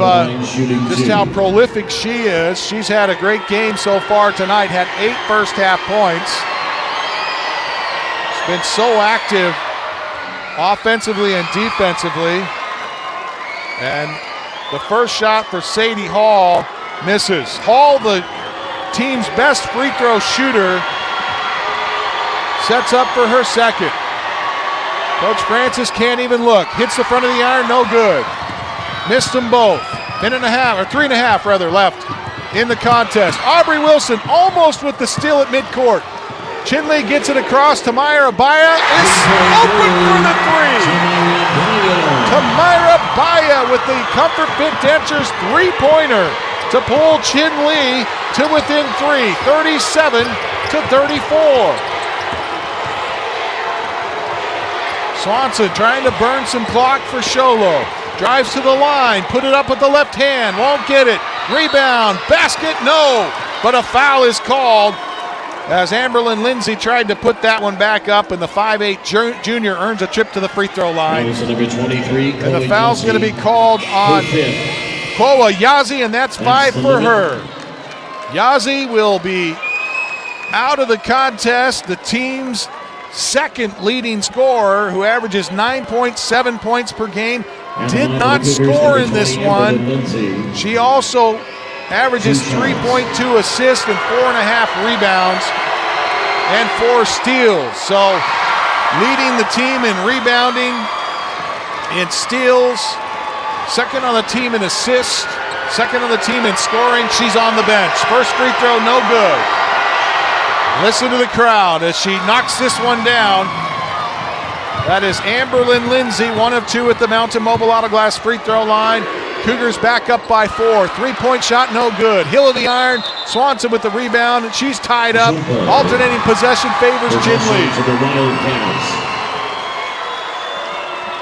just how prolific she is. She's had a great game so far tonight, had 8 first half points. She's been so active offensively and defensively. And the first shot for Sadie Hall misses. Hall, the team's best free throw shooter, sets up for her second. Coach Francis can't even look. Hits the front of the iron, no good. Missed them both. 3.5 left in the contest. Aubrey Wilson almost with the steal at midcourt. Chinle gets it across. Tamira Baya is open for the 3. Tamira Baya with the Comfort Fit Dentures 3-pointer to pull Chinle to within 3, 37-34. Swanson trying to burn some clock for Show Low. Drives to the line, put it up with the left hand, won't get it. Rebound, basket, no. But a foul is called as Amberlyn Lindsay tried to put that one back up, and the 5'8 junior earns a trip to the free throw line. Number 23, and the foul's going to be called on Koa Yazzie, and that's 5 for her. Yazzie will be out of the contest. The team's second leading scorer, who averages 9.7 points per game, did not score in this one. She also averages 3.2 assists and 4.5 rebounds and 4 steals. So leading the team in rebounding, in steals, second on the team in assists, Second on the team in scoring. She's on the bench. First free throw, no good. Listen to the crowd as she knocks this one down. That is Amberlyn Lindsay, 1 of 2 at the Mountain Mobile Auto Glass free throw line. Cougars back up by 4. 3-point shot, no good. Hill of the iron. Swanson with the rebound, and she's tied up. Alternating possession favors Chinle.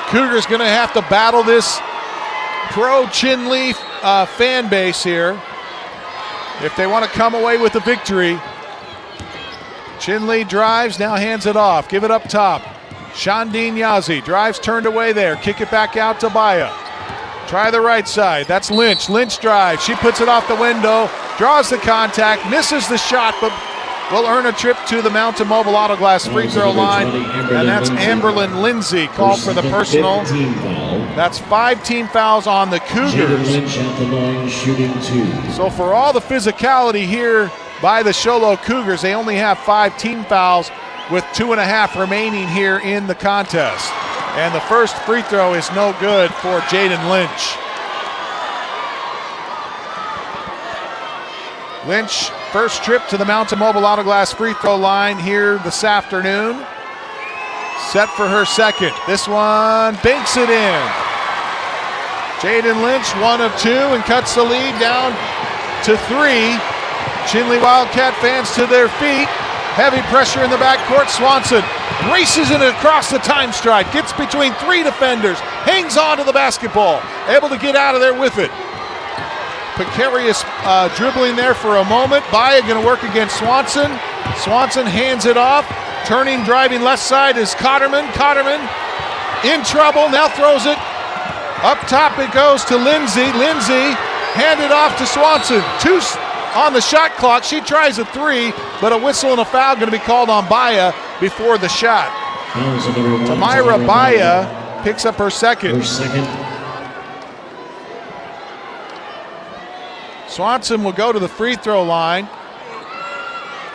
Cougars going to have to battle this pro Chinle fan base here if they want to come away with the victory. Chinle drives, now hands it off. Give it up top. Shandine Yazi drives, turned away there. Kick it back out to Baya. Try the right side. That's Lynch. Lynch drives. She puts it off the window, draws the contact, misses the shot, but will earn a trip to the Mountain Mobile Auto Glass free throw line. And that's Amberlyn Lindsay called for the personal. That's 5 team fouls on the Cougars. So for all the physicality here by the Show Low Cougars, they only have 5 team fouls with 2.5 remaining here in the contest. And the first free throw is no good for Jaden Lynch. Lynch, first trip to the Mountain Mobile Auto Glass free throw line here this afternoon. Set for her second. This one banks it in. Jaden Lynch, 1 of 2, and cuts the lead down to 3. Chinle Wildcat fans to their feet. Heavy pressure in the backcourt. Swanson races it across the time stride, gets between 3 defenders, hangs on to the basketball, able to get out of there with it. Precarious dribbling there for a moment. Baya going to work against Swanson. Swanson hands it off. Turning, driving left side is Cotterman. Cotterman in trouble, now throws it. Up top it goes to Lindsay. Lindsay handed off to Swanson. 2 on the shot clock. She tries a 3, but a whistle and a foul going to be called on Baya before the shot. Tamira Baya picks up her second. Swanson will go to the free throw line.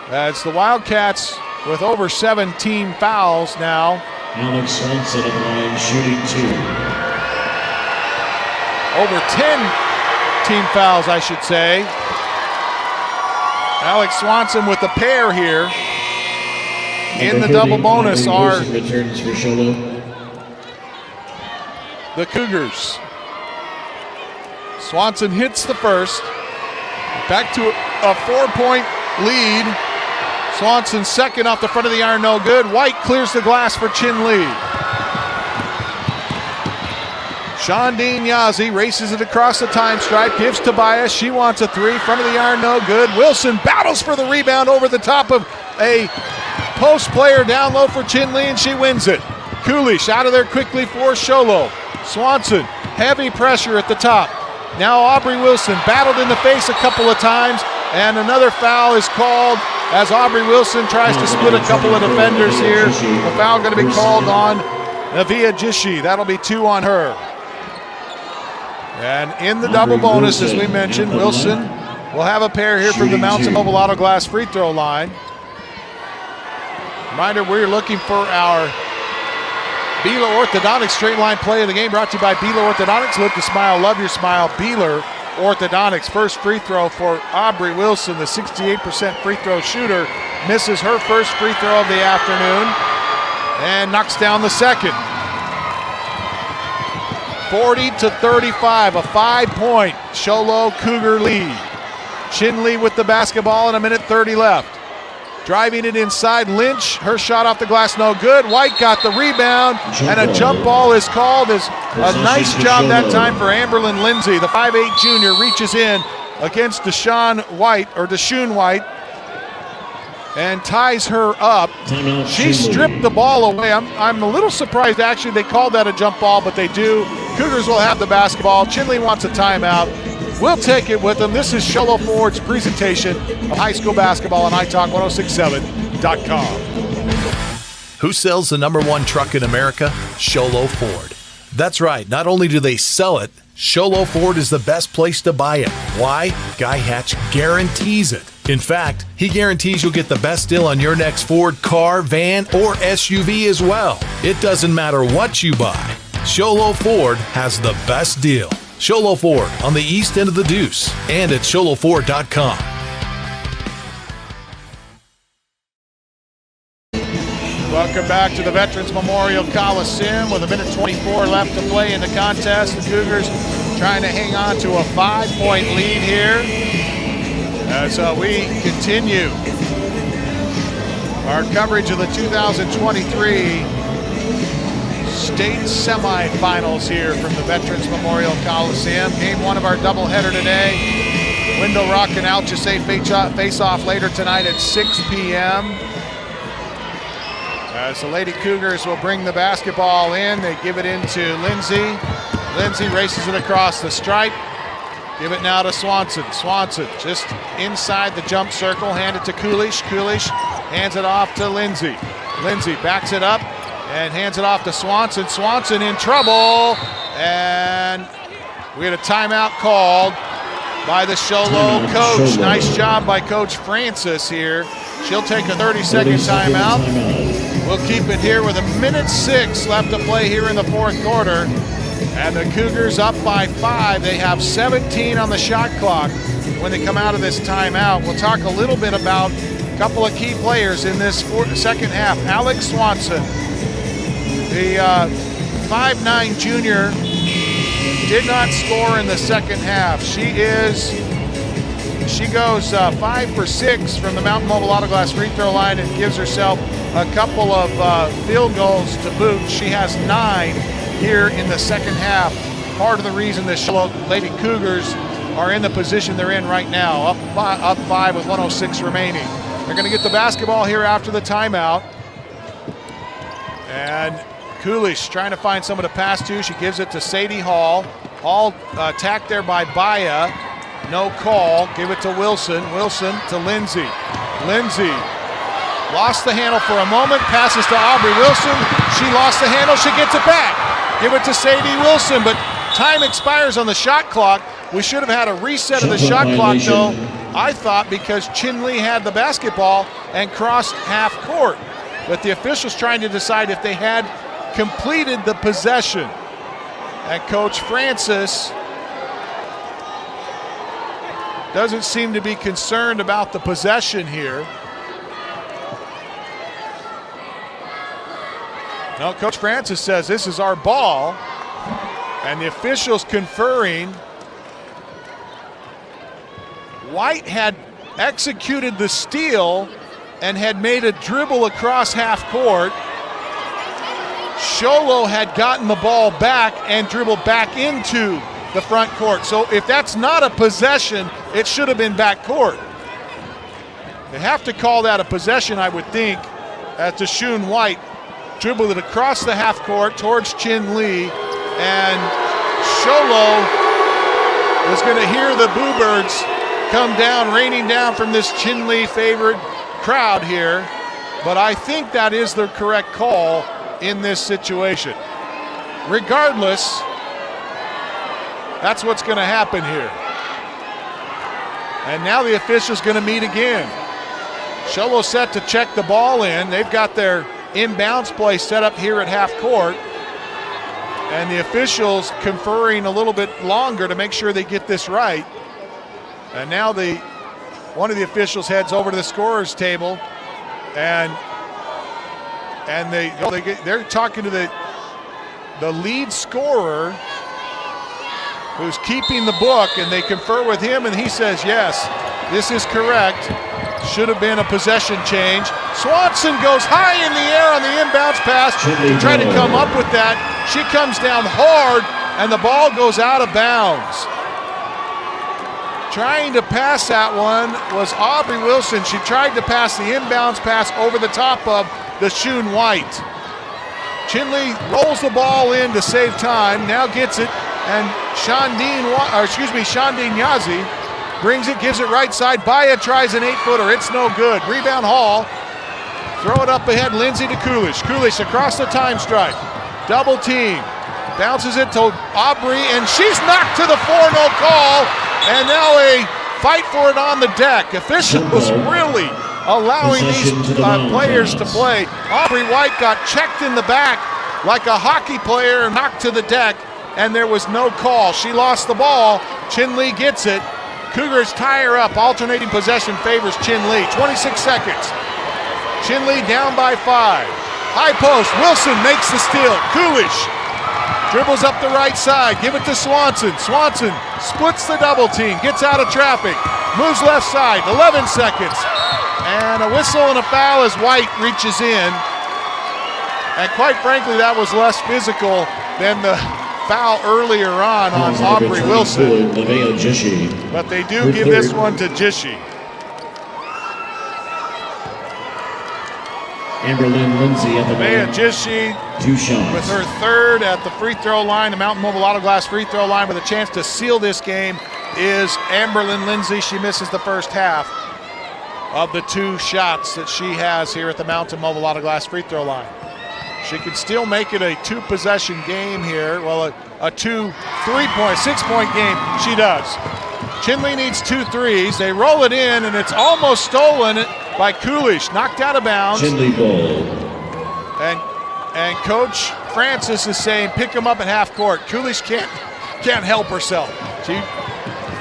As the Wildcats with over 17 fouls now. Alex Swanson on the line shooting 2. Over 10 team fouls, I should say. Alex Swanson with the pair here. In the double bonus are returns for Show Low. the Cougars. Swanson hits the first. Back to a 4-point lead. Swanson second off the front of the iron, no good. White clears the glass for Chinle. Shandine Yazi races it across the time stripe, gives to Baya. She wants a 3, front of the iron, no good. Wilson battles for the rebound over the top of a post player down low for Chinle, and she wins it. Coolish out of there quickly for Show Low. Swanson, heavy pressure at the top. Now Aubrey Wilson battled in the face a couple of times, and another foul is called as Aubrey Wilson tries to split a couple of defenders here. The foul going to be called on Navia Jishi. That'll be 2 on her. And in the double bonus, as we mentioned, Wilson will have a pair here from the Mountain Mobile Auto Glass free throw line. Reminder, we're looking for our Beeler Orthodontics straight line play of the game, brought to you by Beeler Orthodontics. Look to smile, love your smile. Beeler Orthodontics. First free throw for Aubrey Wilson, the 68% free throw shooter, misses her first free throw of the afternoon and knocks down the second. 40-35, a 5-point Show Low Cougar lead. Chinle with the basketball and 1:30 left. Driving it inside, Lynch, her shot off the glass, no good. White got the rebound, and a jump ball is called. As a nice job that time for Amberlyn Lindsay. The 5'8 junior reaches in against Deshaun White, and ties her up. She stripped the ball away. I'm a little surprised, actually, they called that a jump ball, but they do. Cougars will have the basketball. Chinle wants a timeout. We'll take it with them. This is Show Low Ford's presentation of high school basketball on iTalk1067.com. Who sells the #1 truck in America? Show Low Ford. That's right. Not only do they sell it, Show Low Ford is the best place to buy it. Why? Guy Hatch guarantees it. In fact, he guarantees you'll get the best deal on your next Ford car, van, or SUV as well. It doesn't matter what you buy. Show Low Ford has the best deal. Show Low Ford on the east end of the Deuce and at showlowford.com. Welcome back to the Veterans Memorial Coliseum with 1:24 left to play in the contest. The Cougars trying to hang on to a 5-point lead here as we continue our coverage of the 2023 state semifinals here from the Veterans Memorial Coliseum. Game one of our doubleheader today. Window Rock and Alchesay face-off later tonight at 6 p.m. As the Lady Cougars will bring the basketball in, they give it into Lindsay. Lindsay races it across the stripe. Give it now to Swanson. Swanson just inside the jump circle, hand it to Coolish. Coolish hands it off to Lindsay. Lindsay backs it up and hands it off to Swanson. Swanson in trouble, and we had a timeout called by the Show Low coach. Nice job by Coach Francis here. She'll take a 30-second timeout. We'll keep it here with 1:06 left to play here in the fourth quarter. And the Cougars up by 5. They have 17 on the shot clock when they come out of this timeout. We'll talk a little bit about a couple of key players in this second half. Alex Swanson, the 5'9" junior, did not score in the second half. She goes 5 for 6 from the Mountain Mobile Auto Glass free throw line and gives herself a couple of field goals to boot. She has 9 here in the second half. Part of the reason the Show Low Lady Cougars are in the position they're in right now, up 5 with 1:06 remaining. They're going to get the basketball here after the timeout. And Coolish trying to find someone to pass to. She gives it to Sadie Hall. Hall attacked there by Baya. No call. Give it to Wilson. Wilson to Lindsay. Lindsay lost the handle for a moment. Passes to Aubrey Wilson. She lost the handle. She gets it back. Give it to Sadie Wilson, but time expires on the shot clock. We should have had a reset of the shot clock, though, I thought, because Chinle had the basketball and crossed half court. But the officials trying to decide if they had completed the possession. And Coach Francis doesn't seem to be concerned about the possession here. No, Coach Francis says this is our ball, and the officials conferring. White had executed the steal and had made a dribble across half court. Show Low had gotten the ball back and dribbled back into the front court. So if that's not a possession, it should have been back court. They have to call that a possession, I would think, as Deshaun White dribbled it across the half court towards Chinle, and Show Low was going to hear the Boo Birds come down, raining down from this Chinle favored crowd here. But I think that is the correct call in this situation. Regardless, that's what's going to happen here. And now the official's going to meet again. Show Low set to check the ball in. They've got their inbounds play set up here at half court. And the officials conferring a little bit longer to make sure they get this right. And now one of the officials heads over to the scorer's table, and they're talking to the lead scorer who's keeping the book, and they confer with him, and he says, yes, this is correct. Should have been a possession change. Swanson goes high in the air on the inbounds pass to try to come up with that. She comes down hard, and the ball goes out of bounds. Trying to pass that one was Aubrey Wilson. She tried to pass the inbounds pass over the top of Deshaun White. Chinle rolls the ball in to save time, now gets it, and Shandine Yazi brings it, gives it right side. Baya tries an 8-footer. It's no good. Rebound Hall. Throw it up ahead. Lindsay to Coolish. Coolish across the time stripe. Double team. Bounces it to Aubrey, and she's knocked to the floor. No call. And now a fight for it on the deck. Officials really allowing these players to play. Aubrey White got checked in the back like a hockey player and knocked to the deck. and there was no call. She lost the ball. Chinle gets it. Cougars tie her up. Alternating possession favors Chinle. 26 seconds. Chinle down by 5. High post. Wilson makes the steal. Coolish dribbles up the right side. Give it to Swanson. Swanson splits the double team. Gets out of traffic. Moves left side. 11 seconds. And a whistle and a foul as White reaches in. And quite frankly, that was less physical than the foul earlier on Aubrey Wilson. But they do give this one to Jishi. Amberlynn Lindsay at the line. Jishi 2 shots. with her third at the free throw line, the Mountain Mobile Auto Glass free throw line with a chance to seal this game is Amberlynn Lindsay. She misses the first half of the 2 shots that she has here at the Mountain Mobile Auto Glass free throw line. She could still make it a 2-possession game here. Well, a 2 3-point, 6-point game. She does. Chinle needs 2 threes. They roll it in, and it's almost stolen by Coolish. Knocked out of bounds. Chinle ball. And Coach Francis is saying, pick him up at half court. Coolish can't help herself. She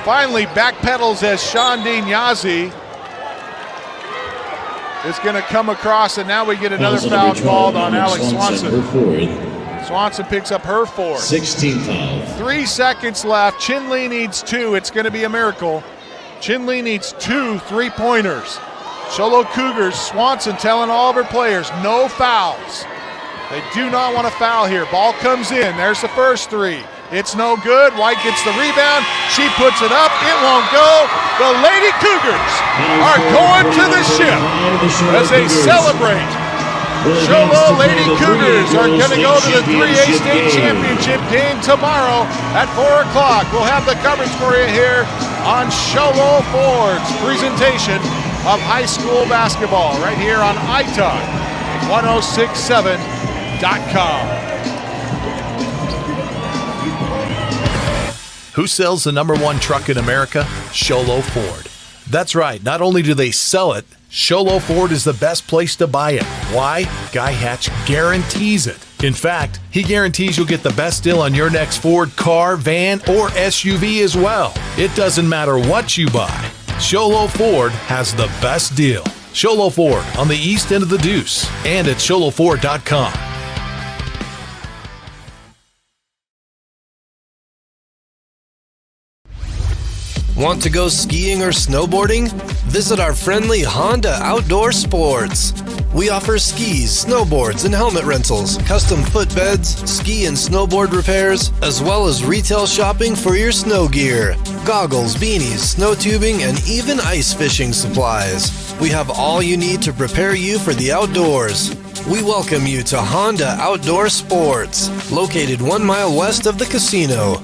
finally backpedals as Shondine Yazi is going to come across, and now we get another foul called on Alex Swanson. Swanson picks up her 4th. 16th foul. 3 seconds left. Chinle needs 2. It's going to be a miracle. Chinle needs 2 3-pointers. Show Low Cougars, Swanson telling all of her players, no fouls. They do not want to foul here. Ball comes in. There's the first 3. It's no good. White gets the rebound. She puts it up. It won't go. The Lady Cougars are going to the ship as they celebrate. Show Low Lady Cougars are going to go to the 3A State Championship game tomorrow at 4 o'clock. We'll have the coverage for you here on Show Low Ford's presentation of high school basketball right here on iTalk 1067.com. Who sells the #1 truck in America? Show Low Ford. That's right. Not only do they sell it, Show Low Ford is the best place to buy it. Why? Guy Hatch guarantees it. In fact, he guarantees you'll get the best deal on your next Ford car, van, or SUV as well. It doesn't matter what you buy. Show Low Ford has the best deal. Show Low Ford on the east end of the Deuce and at showlowford.com. Want to go skiing or snowboarding? Visit our friendly Honda Outdoor Sports. We offer skis, snowboards, and helmet rentals, custom footbeds, ski and snowboard repairs, as well as retail shopping for your snow gear, goggles, beanies, snow tubing, and even ice fishing supplies. We have all you need to prepare you for the outdoors. We welcome you to Honda Outdoor Sports, located 1 mile west of the casino.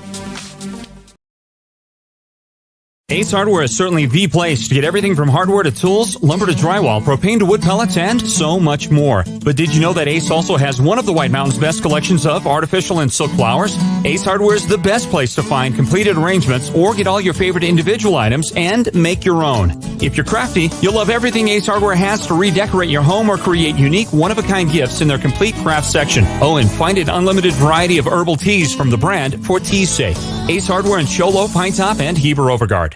Ace Hardware is certainly the place to get everything from hardware to tools, lumber to drywall, propane to wood pellets, and so much more. But did you know that Ace also has one of the White Mountain's best collections of artificial and silk flowers? Ace Hardware is the best place to find completed arrangements or get all your favorite individual items and make your own. If you're crafty, you'll love everything Ace Hardware has to redecorate your home or create unique, one-of-a-kind gifts in their complete craft section. Oh, and find an unlimited variety of herbal teas from the brand for tea's sake. Ace Hardware in Show Low, Pine Top, and Heber Overgard.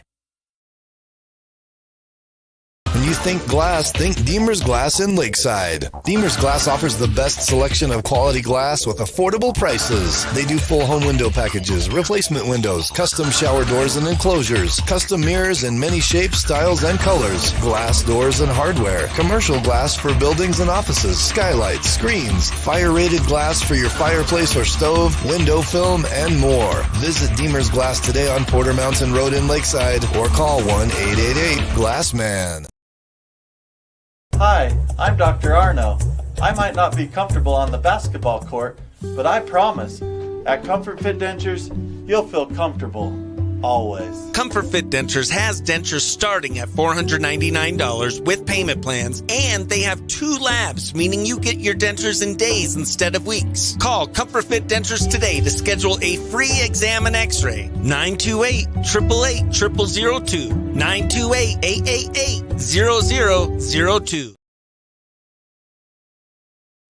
When you think glass, think Deemer's Glass in Lakeside. Deemer's Glass offers the best selection of quality glass with affordable prices. They do full home window packages, replacement windows, custom shower doors and enclosures, custom mirrors in many shapes, styles, and colors, glass doors and hardware, commercial glass for buildings and offices, skylights, screens, fire-rated glass for your fireplace or stove, window film, and more. Visit Deemer's Glass today on Porter Mountain Road in Lakeside or call 1-888-GLASSMAN. Hi, I'm Dr. Arno. I might not be comfortable on the basketball court, but I promise, at Comfort Fit Dentures, you'll feel comfortable, always. Comfort Fit Dentures has dentures starting at $499 with payment plans, and they have 2 labs, meaning you get your dentures in days instead of weeks. Call Comfort Fit Dentures today to schedule a free exam and x-ray. 928-888-0002. 928-888-0002.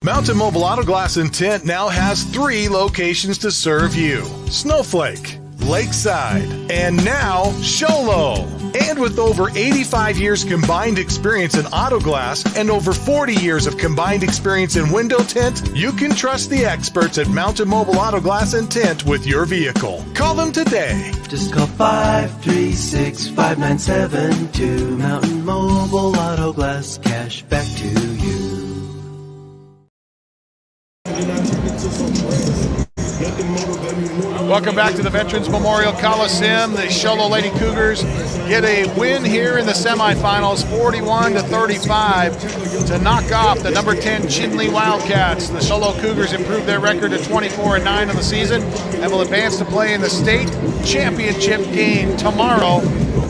Mountain Mobile Auto Glass and Tint now has 3 locations to serve you: Snowflake, Lakeside, and now Show Low. And with over 85 years combined experience in auto glass and over 40 years of combined experience in window tint, you can trust the experts at Mountain Mobile Auto Glass and Tint with your vehicle. Call them today. Just call 536-5972. Mountain Mobile Auto Glass, cash back to you. Welcome back to the Veterans Memorial Coliseum. The Show Low Lady Cougars get a win here in the semifinals, 41-35, to knock off the number 10 Chinle Wildcats. The Show Low Cougars improved their record to 24-9 on the season and will advance to play in the state championship game tomorrow.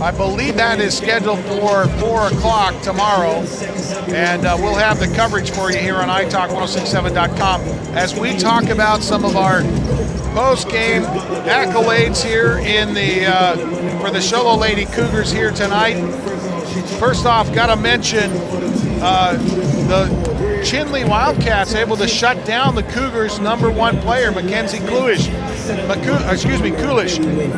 I believe that is scheduled for 4 o'clock tomorrow, and we'll have the coverage for you here on italk1067.com as we talk about some of our post-game accolades here in the for the Show Low Lady Cougars here tonight. First off, got to mention the Chinle Wildcats able to shut down the Cougars' number 1 player, Mackenzie Coolish.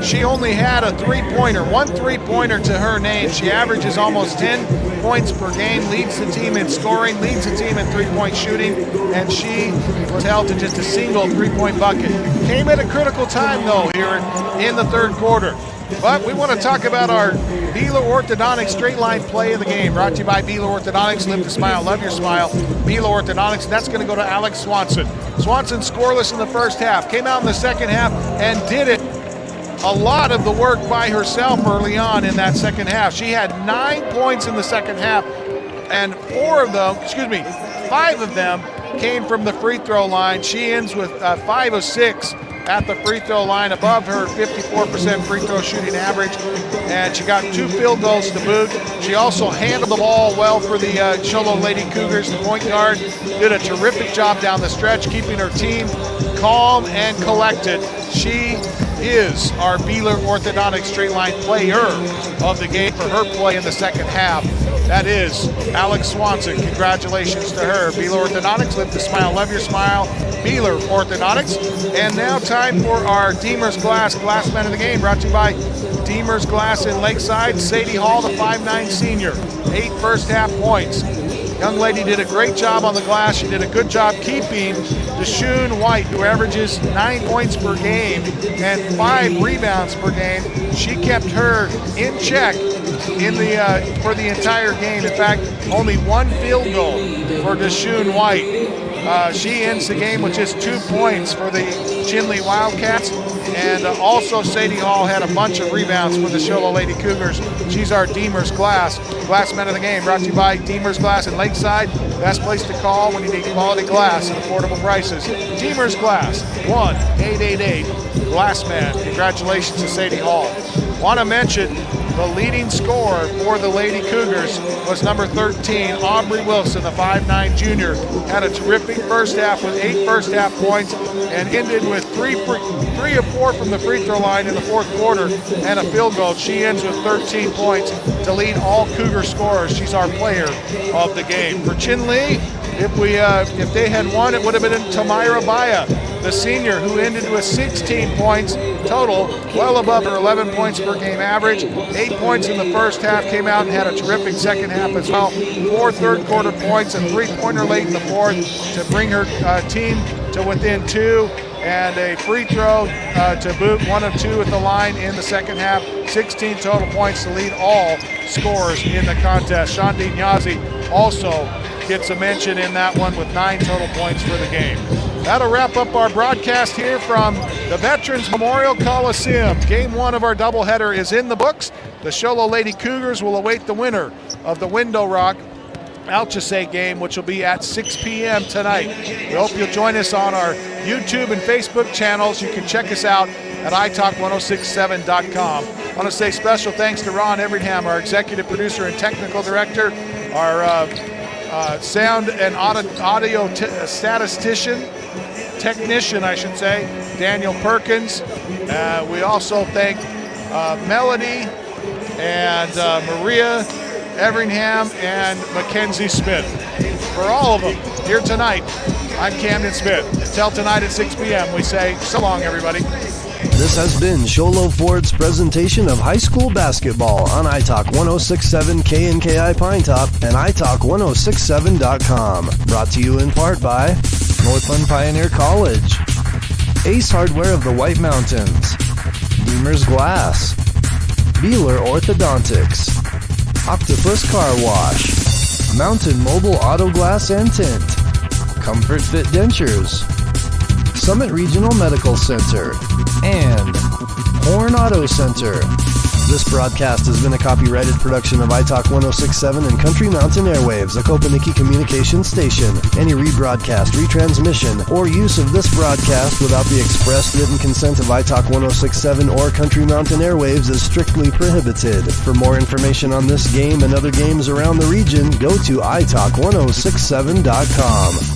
She only had a 3-pointer, 1 3-pointer to her name. She averages almost 10 points per game, leads the team in scoring, leads the team in 3-point shooting, and she was held to just a single 3-point bucket. Came at a critical time, though, here in the third quarter. But we want to talk about our Beeler Orthodontics straight line play of the game. Brought to you by Beeler Orthodontics. Live to smile, love your smile. Beeler Orthodontics. And that's going to go to Alex Swanson. Swanson scoreless in the first half. Came out in the second half and did it. A lot of the work by herself early on in that second half. She had 9 points in the second half, and 5 of them came from the free throw line. She ends with 5 of 6 at the free throw line, above her 54% free throw shooting average, and she got 2 field goals to boot. She also handled the ball well for the Show Low Lady Cougars. The point guard did a terrific job down the stretch, keeping her team calm and collected. She is our Beeler Orthodontics straight line player of the game for her play in the second half. That is Alex Swanson. Congratulations to her. Beeler Orthodontics, live to smile, love your smile. Beeler Orthodontics. And now time for our Deemer's Glass Man of the Game, brought to you by Deemer's Glass in Lakeside. Sadie Hall, the 5'9 senior, 8 first half points. Young lady did a great job on the glass. She did a good job keeping Deshaun White, who averages 9 points per game and 5 rebounds per game. She kept her in check for the entire game. In fact, only 1 field goal for Deshaun White. She ends the game with just 2 points for the Chinle Wildcats. And also Sadie Hall had a bunch of rebounds for the Show Low Lady Cougars. She's our Deemer's Glass Man of the Game, brought to you by Deemer's Glass in Lakeside. Best place to call when you need quality glass at affordable prices. Deemer's Glass, 1-888-GLASSMAN. Congratulations to Sadie Hall. Want to mention the leading scorer for the Lady Cougars was number 13, Aubrey Wilson, the 5'9 junior. Had a terrific first half with 8 first half points and ended with 3 of 4 from the free throw line in the fourth quarter and a field goal. She ends with 13 points to lead all Cougar scorers. She's our player of the game. For Chinle, if they had won, it would have been Tamira Baya, the senior, who ended with 16 points total, well above her 11 points per game average. 8 points in the first half, came out and had a terrific second half as well. 4 third quarter points, a 3-pointer late in the fourth to bring her team to within 2, and a free throw to boot, 1 of 2 at the line in the second half. 16 total points to lead all scorers in the contest. Shandi Nyazi also gets a mention in that one with 9 total points for the game. That'll wrap up our broadcast here from the Veterans Memorial Coliseum. Game 1 of our doubleheader is in the books. The Show Low Lady Cougars will await the winner of the Window Rock Alchese game, which will be at 6 p.m. tonight. We hope you'll join us on our YouTube and Facebook channels. You can check us out at italk1067.com. I want to say special thanks to Ron Everingham, our executive producer and technical director, our sound and audio technician, I should say, Daniel Perkins. We also thank Melody and Maria Everingham and Mackenzie Smith. For all of them here tonight, I'm Camden Smith. Until tonight at 6 p.m., we say so long, everybody. This has been Show Low Ford's presentation of high school basketball on iTalk 106.7 KNKI Pine Top and iTalk1067.com. Brought to you in part by Northland Pioneer College, Ace Hardware of the White Mountains, Deemer's Glass, Beeler Orthodontics, Octopus Car Wash, Mountain Mobile Auto Glass and Tint, Comfort Fit Dentures, Summit Regional Medical Center, and Horn Auto Center. This broadcast has been a copyrighted production of iTalk 106.7 and Country Mountain Airwaves, a Kopaniki communications station. Any rebroadcast, retransmission, or use of this broadcast without the express written consent of iTalk 106.7 or Country Mountain Airwaves is strictly prohibited. For more information on this game and other games around the region, go to iTalk1067.com.